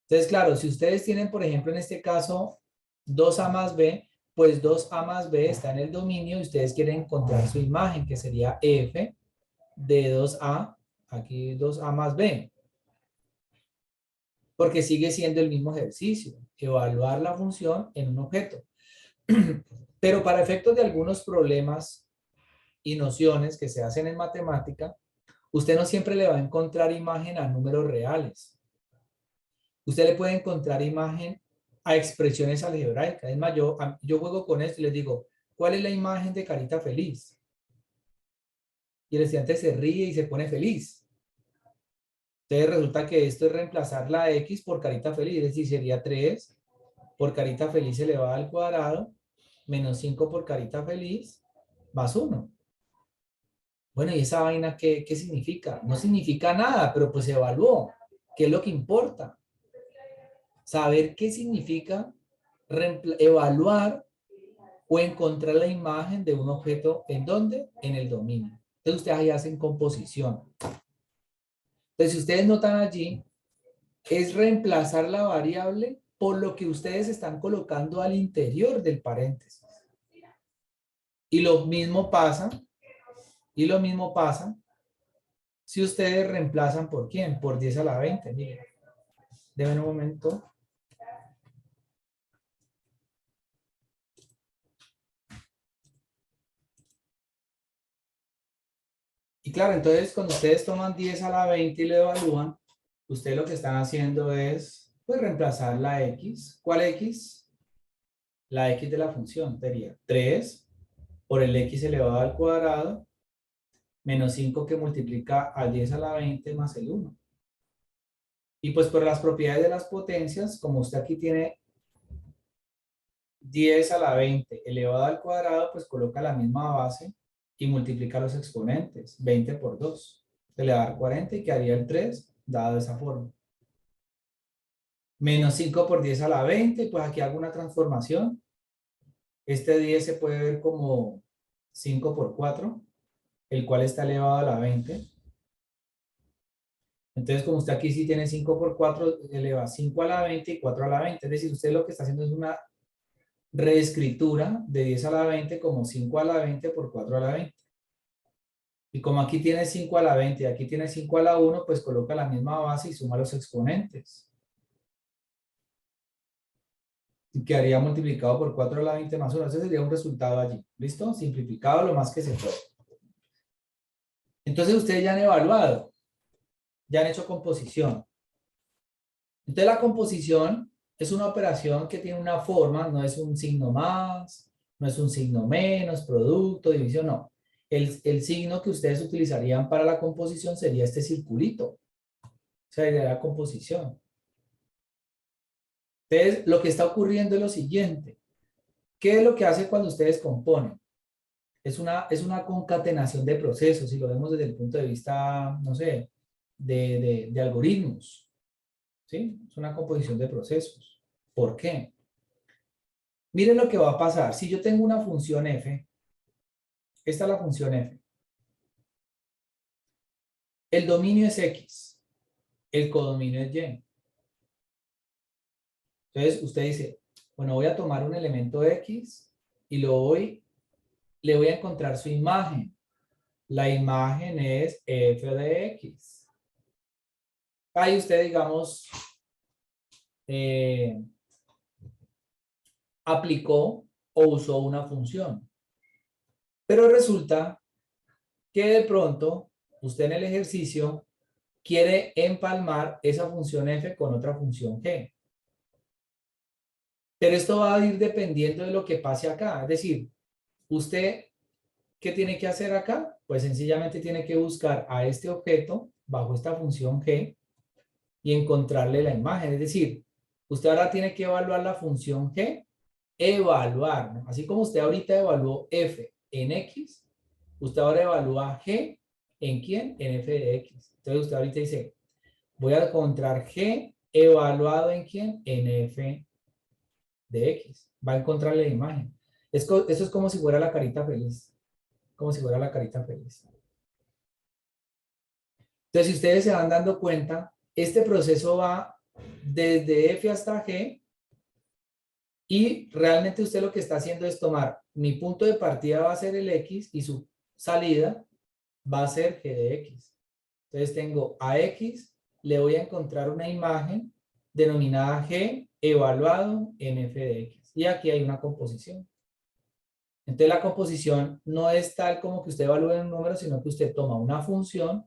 Entonces, claro, si ustedes tienen, por ejemplo, en este caso, 2a más b, pues 2a más b está en el dominio y ustedes quieren encontrar su imagen, que sería f de 2a, aquí 2a más b, porque sigue siendo el mismo ejercicio, evaluar la función en un objeto. Pero para efectos de algunos problemas y nociones que se hacen en matemática, usted no siempre le va a encontrar imagen a números reales. Usted le puede encontrar imagen a expresiones algebraicas. Es más, yo juego con esto y les digo, ¿cuál es la imagen de carita feliz? Y el estudiante se ríe y se pone feliz. Entonces resulta que esto es reemplazar la x por carita feliz, es decir, sería 3 por carita feliz elevada al cuadrado, menos 5 por carita feliz, más 1. Bueno, ¿y esa vaina qué significa? No significa nada, pero pues se evaluó. ¿Qué es lo que importa? Saber qué significa evaluar o encontrar la imagen de un objeto, ¿en dónde? En el dominio. Entonces ustedes ahí hacen composición. Entonces si ustedes notan allí, es reemplazar la variable por lo que ustedes están colocando al interior del paréntesis. Y lo mismo pasa, si ustedes reemplazan por quién, por 10 a la 20. Miren, denme un momento. Y claro, entonces cuando ustedes toman 10 a la 20 y lo evalúan, ustedes lo que están haciendo es pues reemplazar la x. ¿Cuál x? La x de la función sería 3 por el x elevado al cuadrado menos 5 que multiplica a 10 a la 20 más el 1. Y pues por las propiedades de las potencias, como usted aquí tiene 10 a la 20 elevado al cuadrado, pues coloca la misma base y multiplica los exponentes. 20 por 2. Se le va a dar 40 y quedaría el 3 dado de esa forma. Menos 5 por 10 a la 20, pues aquí hago una transformación. Este 10 se puede ver como 5 por 4, el cual está elevado a la 20. Entonces, como usted aquí sí tiene 5 por 4, eleva 5 a la 20 y 4 a la 20. Es decir, usted lo que está haciendo es una reescritura de 10 a la 20 como 5 a la 20 por 4 a la 20. Y como aquí tiene 5 a la 20 y aquí tiene 5 a la 1, pues coloca la misma base y suma los exponentes. Y quedaría multiplicado por 4 a la 20 más 1. Ese sería un resultado allí. ¿Listo? Simplificado lo más que se puede. Entonces ustedes ya han evaluado, ya han hecho composición. Entonces la composición es una operación que tiene una forma, no es un signo más, no es un signo menos, producto, división, no. El signo que ustedes utilizarían para la composición sería este circulito. O sea, sería la composición. Entonces, lo que está ocurriendo es lo siguiente. ¿Qué es lo que hace cuando ustedes componen? Es una concatenación de procesos, si lo vemos desde el punto de vista, no sé, de algoritmos. ¿Sí? Es una composición de procesos. ¿Por qué? Miren lo que va a pasar. Si yo tengo una función f, esta es la función f. El dominio es x, el codominio es y. Entonces usted dice, bueno, voy a tomar un elemento x y le voy a encontrar su imagen. La imagen es f de x. Ahí usted, digamos, eh, aplicó o usó una función. Pero resulta que de pronto usted en el ejercicio quiere empalmar esa función f con otra función g. Pero esto va a ir dependiendo de lo que pase acá. Es decir, usted, ¿qué tiene que hacer acá? Pues sencillamente tiene que buscar a este objeto bajo esta función g y encontrarle la imagen. Es decir, usted ahora tiene que evaluar la función g, evaluar, ¿no? Así como usted ahorita evaluó f en x, usted ahora evalúa g en quién, en f de x. Entonces usted ahorita dice, voy a encontrar g evaluado en quién, en f de x. Va a encontrar la imagen. Eso es como si fuera la carita feliz. Como si fuera la carita feliz. Entonces, si ustedes se van dando cuenta, este proceso va desde f hasta g y realmente usted lo que está haciendo es tomar, mi punto de partida va a ser el x y su salida va a ser g de x. Entonces tengo a x, le voy a encontrar una imagen denominada g evaluado en f de x. Y aquí hay una composición. Entonces la composición no es tal como que usted evalúe un número, sino que usted toma una función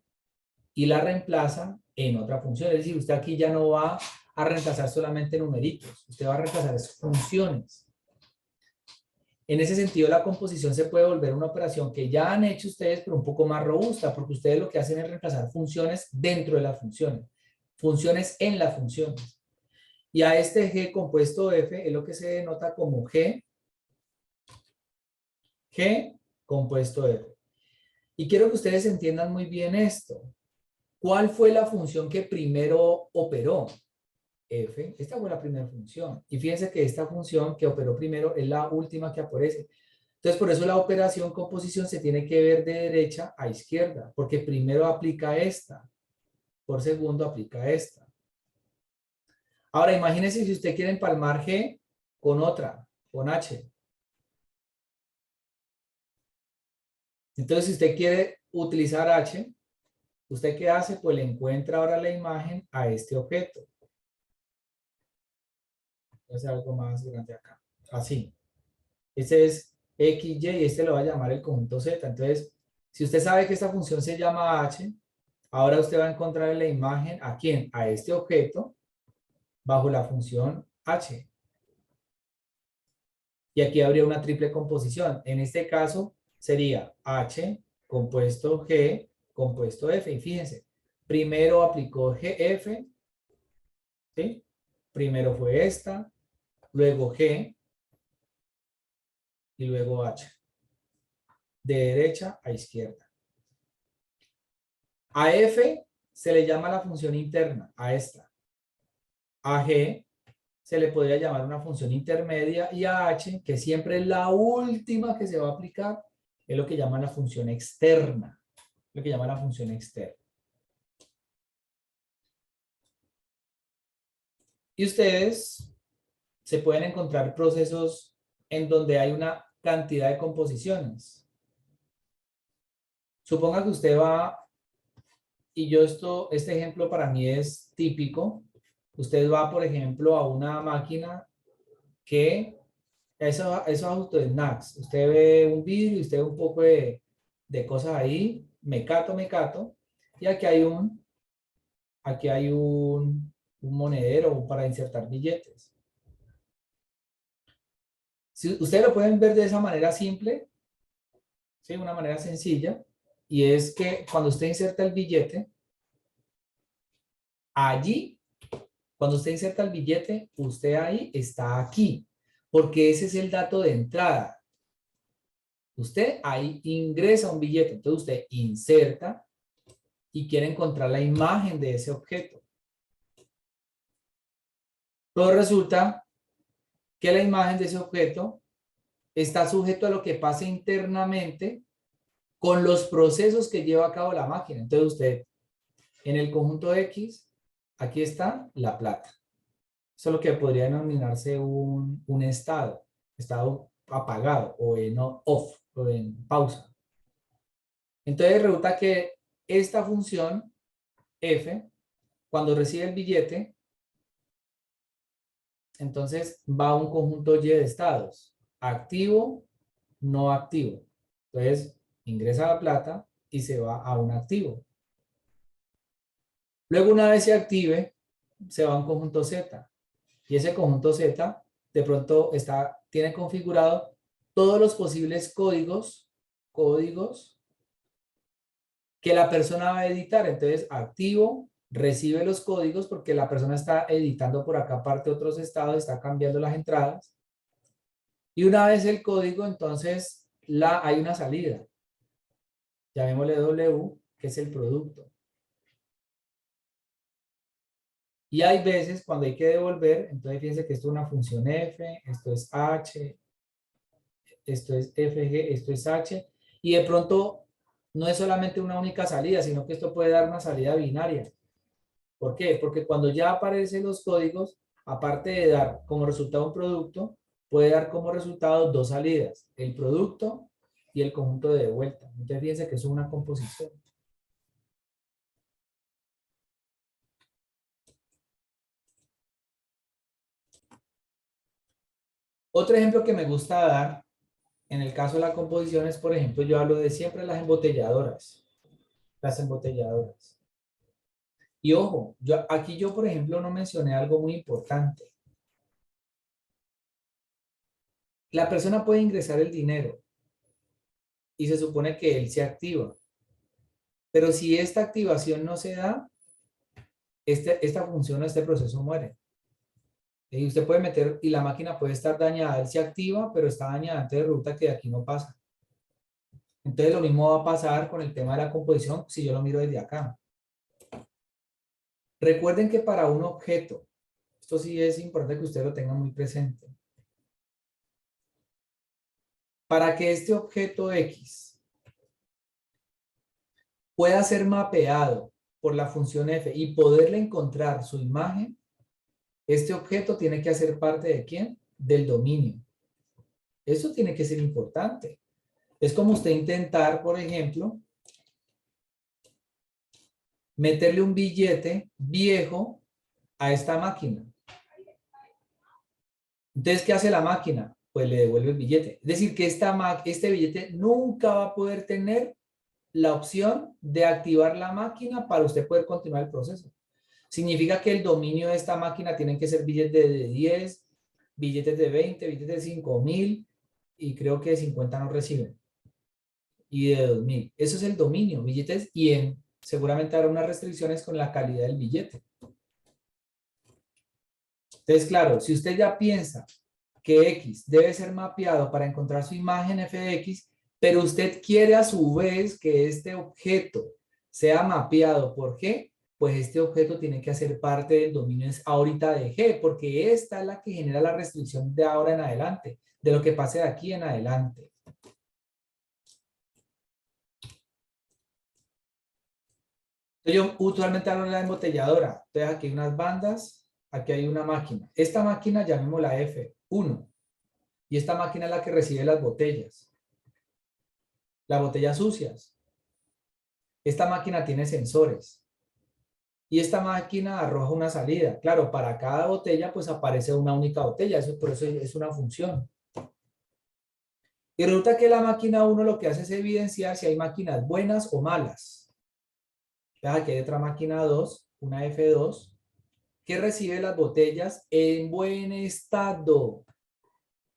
y la reemplaza en otra función. Es decir, usted aquí ya no va a reemplazar solamente numeritos, usted va a reemplazar funciones. En ese sentido, la composición se puede volver una operación que ya han hecho ustedes, pero un poco más robusta, porque ustedes lo que hacen es reemplazar funciones dentro de las funciones, funciones en las funciones. Y a este G compuesto F es lo que se denota como G compuesto F. Y quiero que ustedes entiendan muy bien esto. ¿Cuál fue la función que primero operó? F. Esta fue la primera función. Y fíjense que esta función que operó primero es la última que aparece. Entonces, por eso la operación composición se tiene que ver de derecha a izquierda, porque primero aplica esta, por segundo aplica esta. Ahora, imagínense si usted quiere empalmar G con otra, con H. Entonces, si usted quiere utilizar H, ¿usted qué hace? Pues le encuentra ahora la imagen a este objeto. Voy a hacer algo más grande acá. Así. Este es X, Y y este lo va a llamar el conjunto Z. Entonces, si usted sabe que esta función se llama H, ahora usted va a encontrar la imagen ¿a quién? A este objeto bajo la función H. Y aquí habría una triple composición. En este caso sería H compuesto G compuesto F. Y fíjense, primero aplicó GF, ¿sí? Primero fue esta, luego G y luego H. de derecha a izquierda. A F se le llama la función interna, a esta. A G se le podría llamar una función intermedia y a H, que siempre es la última que se va a aplicar, es lo que llaman la función externa. Lo que llaman la función externa. Y ustedes se pueden encontrar procesos en donde hay una cantidad de composiciones. Suponga que usted va, y este ejemplo para mí es típico. Usted va, por ejemplo, a una máquina que, esos auto-snacks, usted ve un vidrio y usted ve un poco de cosas ahí, mecato, y aquí hay un monedero para insertar billetes. Si ustedes lo pueden ver de esa manera simple, ¿sí? Una manera sencilla, y es que cuando usted inserta el billete, allí, cuando usted inserta el billete, usted ahí está aquí, porque ese es el dato de entrada. Usted ahí ingresa un billete, entonces usted inserta y quiere encontrar la imagen de ese objeto. Pero resulta que la imagen de ese objeto está sujeto a lo que pase internamente con los procesos que lleva a cabo la máquina. Entonces usted, en el conjunto X, aquí está la plata. Eso es lo que podría denominarse un estado apagado o en off o en pausa. Entonces resulta que esta función F, cuando recibe el billete, entonces va a un conjunto Y de estados, activo, no activo. Entonces ingresa la plata y se va a un activo. Luego una vez se active, se va a un conjunto Z. Y ese conjunto Z de pronto tiene configurado todos los posibles códigos que la persona va a editar. Entonces, activo, recibe los códigos porque la persona está editando por acá parte de otros estados, está cambiando las entradas. Y una vez el código, entonces hay una salida. Llamémosle W, que es el producto. Y hay veces cuando hay que devolver, entonces fíjense que esto es una función F, esto es H, esto es FG, esto es H, y de pronto no es solamente una única salida, sino que esto puede dar una salida binaria. ¿Por qué? Porque cuando ya aparecen los códigos, aparte de dar como resultado un producto, puede dar como resultado dos salidas, el producto y el conjunto de vuelta. Entonces fíjense que eso es una composición. Otro ejemplo que me gusta dar en el caso de la composición es, por ejemplo, yo hablo de siempre las embotelladoras. Las embotelladoras. Y ojo, aquí yo, por ejemplo, no mencioné algo muy importante. La persona puede ingresar el dinero y se supone que él se activa. Pero si esta activación no se da, esta función o este proceso muere. Y usted puede meter, y la máquina puede estar dañada, él se activa, pero está dañada, entonces resulta que de aquí no pasa. Entonces lo mismo va a pasar con el tema de la composición si yo lo miro desde acá. Recuerden que para un objeto, esto sí es importante que usted lo tenga muy presente. Para que este objeto X pueda ser mapeado por la función F y poderle encontrar su imagen, este objeto tiene que hacer parte ¿de quién? Del dominio. Eso tiene que ser importante. Es como usted intentar, por ejemplo, meterle un billete viejo a esta máquina. Entonces, ¿qué hace la máquina? Pues le devuelve el billete. Es decir, que este billete nunca va a poder tener la opción de activar la máquina para usted poder continuar el proceso. Significa que el dominio de esta máquina tienen que ser billetes de 10, billetes de 20, billetes de 5.000 y creo que de 50 no reciben. Y de 2.000. Eso es el dominio, billetes seguramente habrá unas restricciones con la calidad del billete. Entonces, claro, si usted ya piensa que X debe ser mapeado para encontrar su imagen f de X, Pero usted quiere a su vez que este objeto sea mapeado por G, pues este objeto tiene que hacer parte del dominio ahorita de G, porque esta es la que genera la restricción de ahora en adelante, de lo que pase de aquí en adelante. Yo usualmente hablo de la embotelladora. Entonces aquí hay unas bandas, aquí hay una máquina. Esta máquina llamémosla F1. Y esta máquina es la que recibe las botellas sucias. Esta máquina tiene sensores. Y esta máquina arroja una salida. Claro, para cada botella pues aparece una única botella. Eso, por eso es una función. Y resulta que la máquina 1 lo que hace es evidenciar si hay máquinas buenas o malas. Aquí hay otra máquina 2, una F2, que recibe las botellas en buen estado.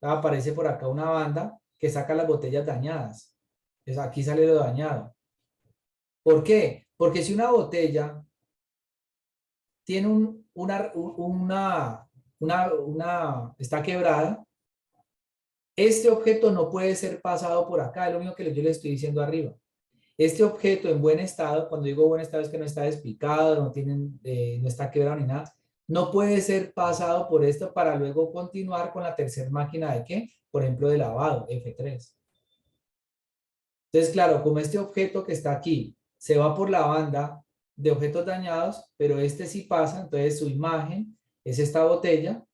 Aparece por acá una banda que saca las botellas dañadas. Aquí sale lo dañado. ¿Por qué? Porque si una botella tiene está quebrada, este objeto no puede ser pasado por acá, es lo mismo que yo le estoy diciendo arriba. Este objeto en buen estado, cuando digo buen estado es que no está despicado, no está quebrado ni nada, no puede ser pasado por esto para luego continuar con la tercera máquina de ¿qué? Por ejemplo, de lavado, F3. Entonces, claro, como este objeto que está aquí se va por la banda de objetos dañados, pero este sí pasa, entonces su imagen es esta botella,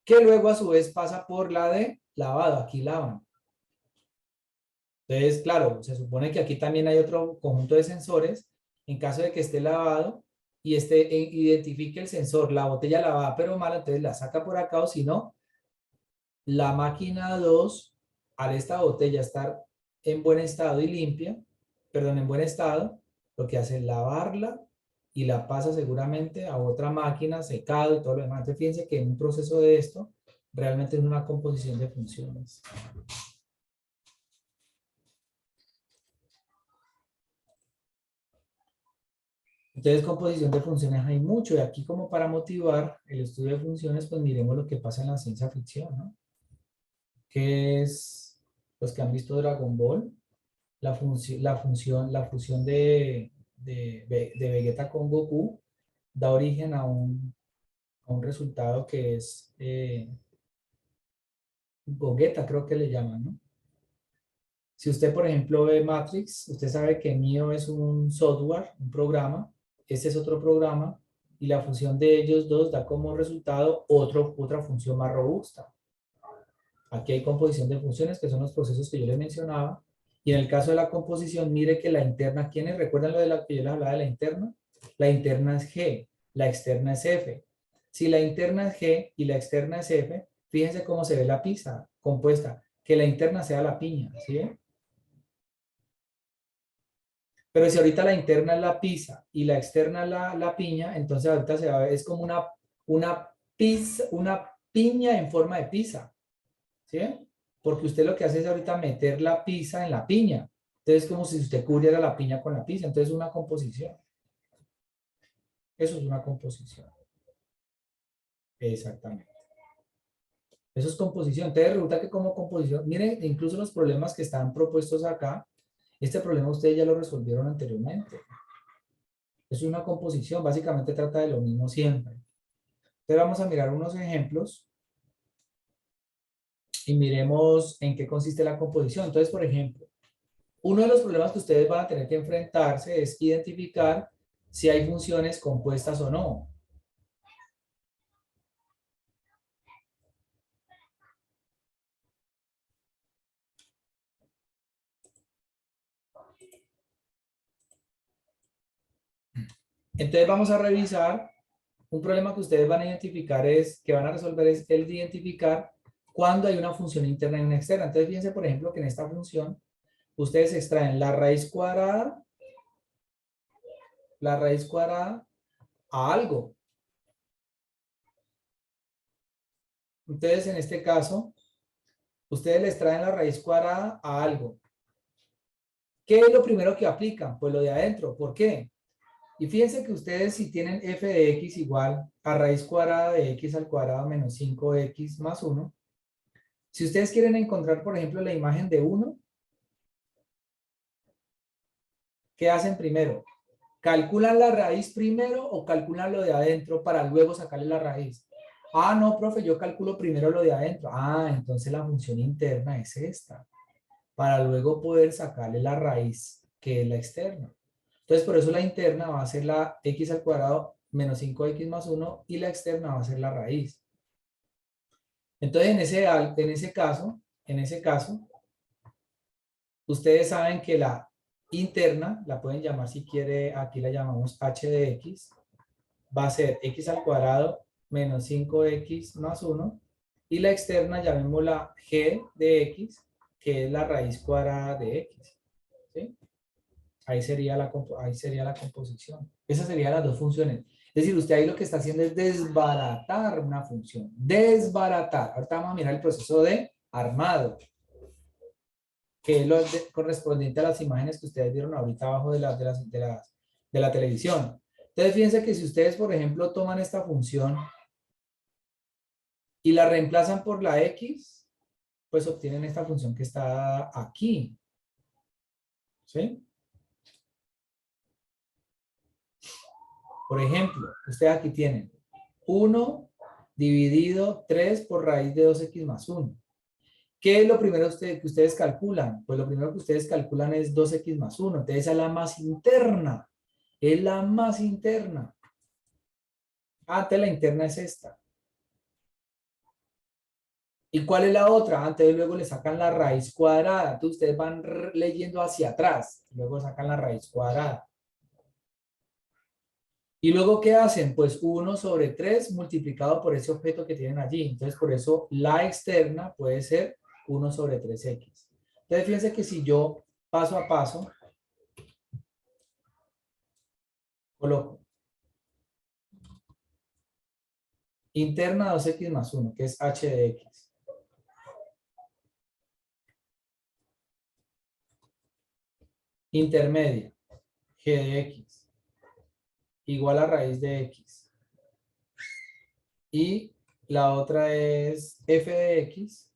que luego a su vez pasa por la de lavado, aquí lavan. Entonces, claro, se supone que aquí también hay otro conjunto de sensores, en caso de que esté lavado y identifique el sensor, la botella lavada pero mala, entonces la saca por acá, o si no, la máquina 2, al esta botella estar en buen estado y limpia, perdón, en buen estado, lo que hace es lavarla y la pasa seguramente a otra máquina, secado y todo lo demás. Entonces, fíjense que en un proceso de esto, realmente es una composición de funciones. Entonces, composición de funciones hay mucho, y aquí como para motivar el estudio de funciones, pues miremos lo que pasa en la ciencia ficción, ¿no? Que es, los que han visto Dragon Ball, la fusión de Vegeta con Goku da origen a un resultado que es Gogeta, creo que le llaman, ¿no? Si usted, por ejemplo, ve Matrix, usted sabe que Neo es un software, un programa, este es otro programa, y la función de ellos dos da como resultado otra función más robusta. Aquí hay composición de funciones, que son los procesos que yo les mencionaba, y en el caso de la composición, mire que la interna, ¿quiénes recuerdan lo de la que yo les hablaba de la interna? La interna es G, la externa es F. Si la interna es G y la externa es F, fíjense cómo se ve la pizza compuesta, que la interna sea la piña, ¿sí? Pero si ahorita la interna es la pizza y la externa es la piña, entonces ahorita es como una piña en forma de pizza, ¿sí? Porque usted lo que hace es ahorita meter la pizza en la piña. Entonces es como si usted cubriera la piña con la pizza. Entonces es una composición. Eso es una composición. Exactamente. Eso es composición. Entonces resulta que como composición, miren, incluso los problemas que están propuestos acá, este problema ustedes ya lo resolvieron anteriormente. Es una composición, básicamente trata de lo mismo siempre. Entonces vamos a mirar unos ejemplos y miremos en qué consiste la composición. Entonces, por ejemplo, uno de los problemas que ustedes van a tener que enfrentarse es identificar si hay funciones compuestas o no. Entonces vamos a revisar, un problema que ustedes van a identificar que van a resolver es el de identificar cuando hay una función interna y una externa. Entonces fíjense, por ejemplo, que en esta función ustedes extraen la raíz cuadrada a algo. Entonces, en este caso, ustedes les traen la raíz cuadrada a algo. ¿Qué es lo primero que aplican? Pues lo de adentro. ¿Por qué? Y fíjense que ustedes si tienen f de x igual a raíz cuadrada de x al cuadrado menos 5x más 1, Si ustedes quieren encontrar, por ejemplo, la imagen de 1, ¿qué hacen primero? ¿Calculan la raíz primero o calculan lo de adentro para luego sacarle la raíz? Ah, no, profe, yo calculo primero lo de adentro. Ah, entonces la función interna es esta, para luego poder sacarle la raíz, que es la externa. Entonces, por eso la interna va a ser la x al cuadrado menos 5x más 1 y la externa va a ser la raíz. Entonces, en ese caso, ustedes saben que la interna, la pueden llamar si quiere, aquí la llamamos h de x, va a ser x al cuadrado menos 5x más 1 y la externa llamémosla g de x, que es la raíz cuadrada de x. ¿Sí? Ahí sería la composición. Esas serían las dos funciones. Es decir, usted ahí lo que está haciendo es desbaratar una función. Desbaratar. Ahorita vamos a mirar el proceso de armado, que es correspondiente a las imágenes que ustedes vieron ahorita abajo de la televisión. Entonces, fíjense que si ustedes, por ejemplo, toman esta función y la reemplazan por la x, pues obtienen esta función que está aquí. ¿Sí? Por ejemplo, ustedes aquí tienen 1 dividido 3 por raíz de 2x más 1. ¿Qué es lo primero que ustedes calculan? Pues lo primero que ustedes calculan es 2x más 1. Entonces esa es la más interna. Es la más interna. Antes la interna es esta. ¿Y cuál es la otra? Antes luego le sacan la raíz cuadrada. Entonces ustedes van leyendo hacia atrás. Luego sacan la raíz cuadrada. ¿Y luego qué hacen? Pues 1 sobre 3 multiplicado por ese objeto que tienen allí. Entonces, por eso la externa puede ser 1 sobre 3x. Entonces, fíjense que si yo paso a paso coloco interna 2x más 1, que es h de x. Intermedia, g de x, igual a raíz de x. Y la otra es f de x,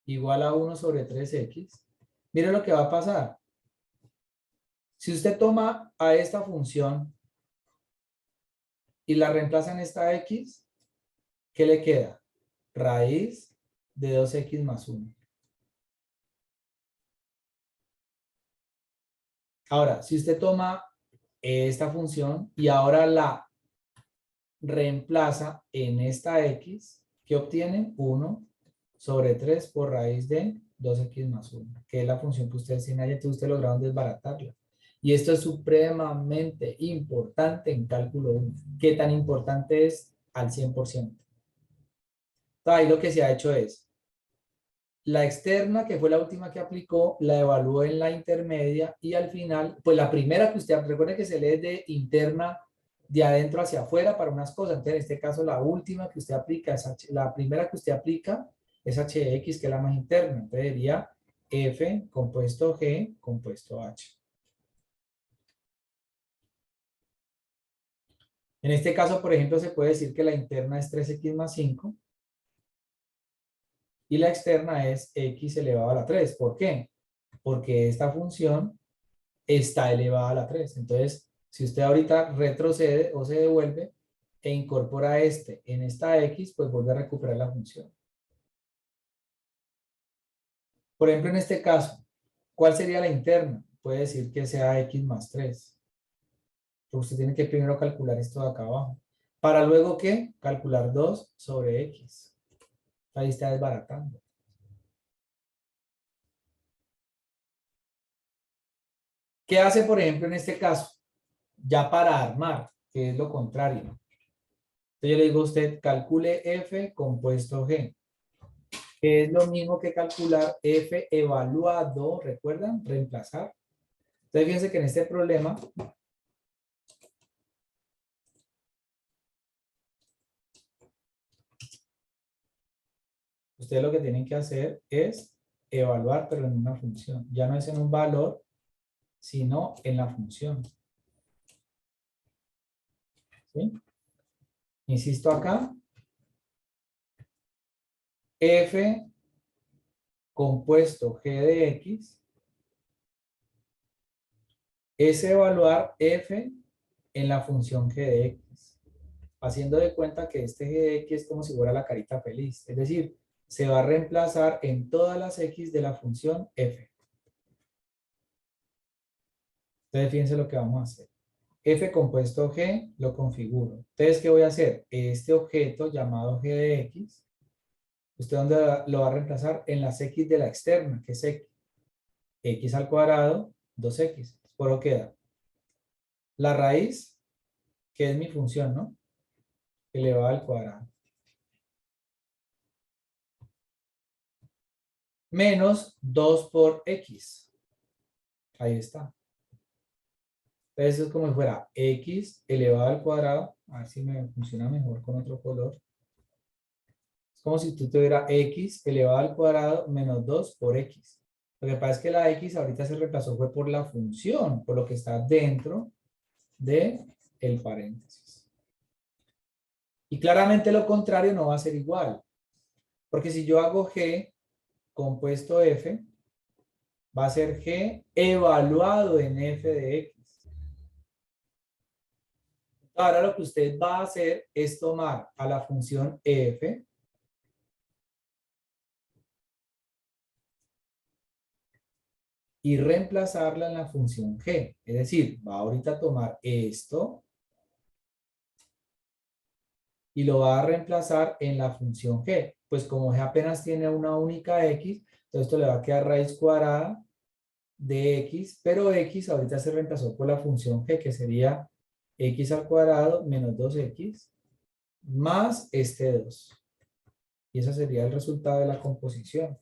igual a 1 sobre 3x. Miren lo que va a pasar. Si usted toma a esta función y la reemplaza en esta x, ¿qué le queda? Raíz de 2x más 1. Ahora, si usted toma esta función y ahora la reemplaza en esta x, ¿qué obtiene? 1 sobre 3 por raíz de 2x más 1, que es la función que ustedes tienen ahí. Entonces ustedes lograron desbaratarla. Y esto es supremamente importante en cálculo 1. ¿Qué tan importante es? Al 100%. Entonces, ahí lo que se ha hecho es, la externa, que fue la última que aplicó, la evaluó en la intermedia y al final, pues la primera que usted, recuerde que se lee de interna de adentro hacia afuera para unas cosas. Entonces, en este caso, la última que usted aplica, la primera que usted aplica es hx, que es la más interna. Entonces, sería f compuesto g compuesto h. En este caso, por ejemplo, se puede decir que la interna es 3x más 5 y la externa es x elevado a la 3. ¿Por qué? Porque esta función está elevada a la 3. Entonces, si usted ahorita retrocede o se devuelve e incorpora este en esta x, pues vuelve a recuperar la función. Por ejemplo, en este caso, ¿cuál sería la interna? Puede decir que sea x más 3. Pero usted tiene que primero calcular esto de acá abajo. Para luego, ¿qué? Calcular 2 sobre x. Ahí está desbaratando. ¿Qué hace, por ejemplo, en este caso? Ya para armar, que es lo contrario. Entonces yo le digo a usted, calcule f compuesto g, que es lo mismo que calcular f evaluado, ¿recuerdan? Reemplazar. Entonces fíjense que en este problema, ustedes lo que tienen que hacer es evaluar, pero en una función. Ya no es en un valor, sino en la función. ¿Sí? Insisto acá, f compuesto g de x es evaluar f en la función g de x, haciendo de cuenta que este g de x es como si fuera la carita feliz, es decir, se va a reemplazar en todas las x de la función f. Entonces, fíjense lo que vamos a hacer. F compuesto G lo configuro. Entonces, ¿qué voy a hacer? Este objeto llamado G de X, ¿usted dónde lo va a reemplazar? En las X de la externa, que es X. X al cuadrado, 2X. Por lo queda la raíz, que es mi función, ¿no? Elevada al cuadrado. Menos 2 por X. Ahí está. Entonces, es como si fuera X elevado al cuadrado. A ver si me funciona mejor con otro color. Es como si tú tuvieras x elevado al cuadrado menos 2 por x. Lo que pasa es que la x ahorita se reemplazó fue por la función, por lo que está dentro de el paréntesis. Y claramente lo contrario no va a ser igual. Porque si yo hago g compuesto f, va a ser g evaluado en f de x. Ahora lo que usted va a hacer es tomar a la función f y reemplazarla en la función g. Es decir, va ahorita a tomar esto y lo va a reemplazar en la función g. Pues como g apenas tiene una única x, entonces esto le va a quedar raíz cuadrada de x, pero x ahorita se reemplazó por la función g, que sería x al cuadrado menos 2x más este 2. Y ese sería el resultado de la composición.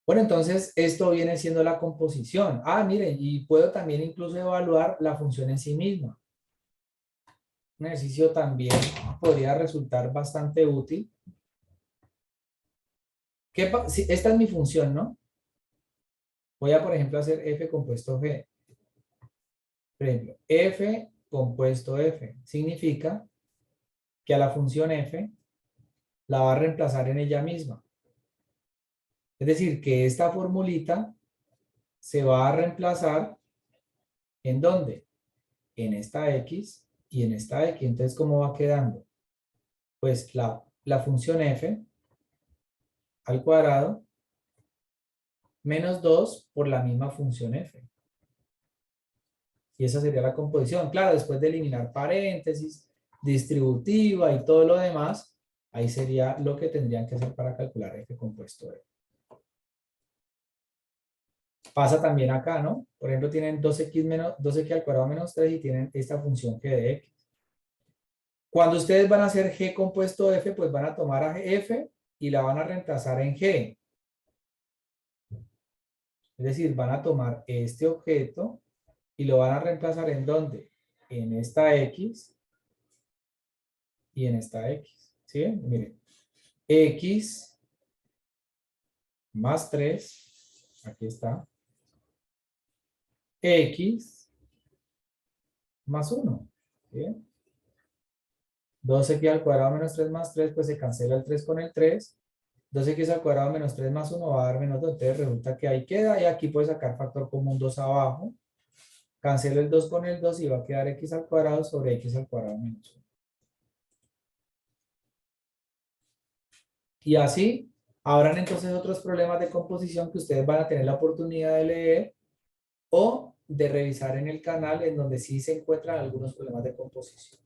Bueno, entonces esto viene siendo la composición. Ah, miren, y puedo también incluso evaluar la función en sí misma. Un ejercicio también podría resultar bastante útil. Esta es mi función, ¿no? Voy a, por ejemplo, hacer f compuesto g. Por ejemplo, f compuesto f significa que a la función f la va a reemplazar en ella misma. Es decir, que esta formulita se va a reemplazar ¿en dónde? En esta x y en esta x. Entonces, ¿cómo va quedando? Pues la función f al cuadrado menos 2 por la misma función f. Y esa sería la composición. Claro, después de eliminar paréntesis, distributiva y todo lo demás, ahí sería lo que tendrían que hacer para calcular f compuesto f. Pasa también acá, ¿no? Por ejemplo, tienen 2x al cuadrado menos 3 y tienen esta función g de x. Cuando ustedes van a hacer g compuesto f, pues van a tomar a f y la van a reemplazar en g. Es decir, van a tomar este objeto y lo van a reemplazar ¿en dónde? En esta x y en esta x. ¿Sí? Miren, x más 3, aquí está, x más 1. ¿Sí? 2x al cuadrado menos 3 más 3, pues se cancela el 3 con el 3. 2x al cuadrado menos 3 más 1 va a dar menos 2. Entonces resulta que ahí queda y aquí puede sacar factor común 2 abajo. Cancelo el 2 con el 2 y va a quedar x al cuadrado sobre x al cuadrado menos 1. Y así habrán entonces otros problemas de composición que ustedes van a tener la oportunidad de leer o de revisar en el canal en donde sí se encuentran algunos problemas de composición.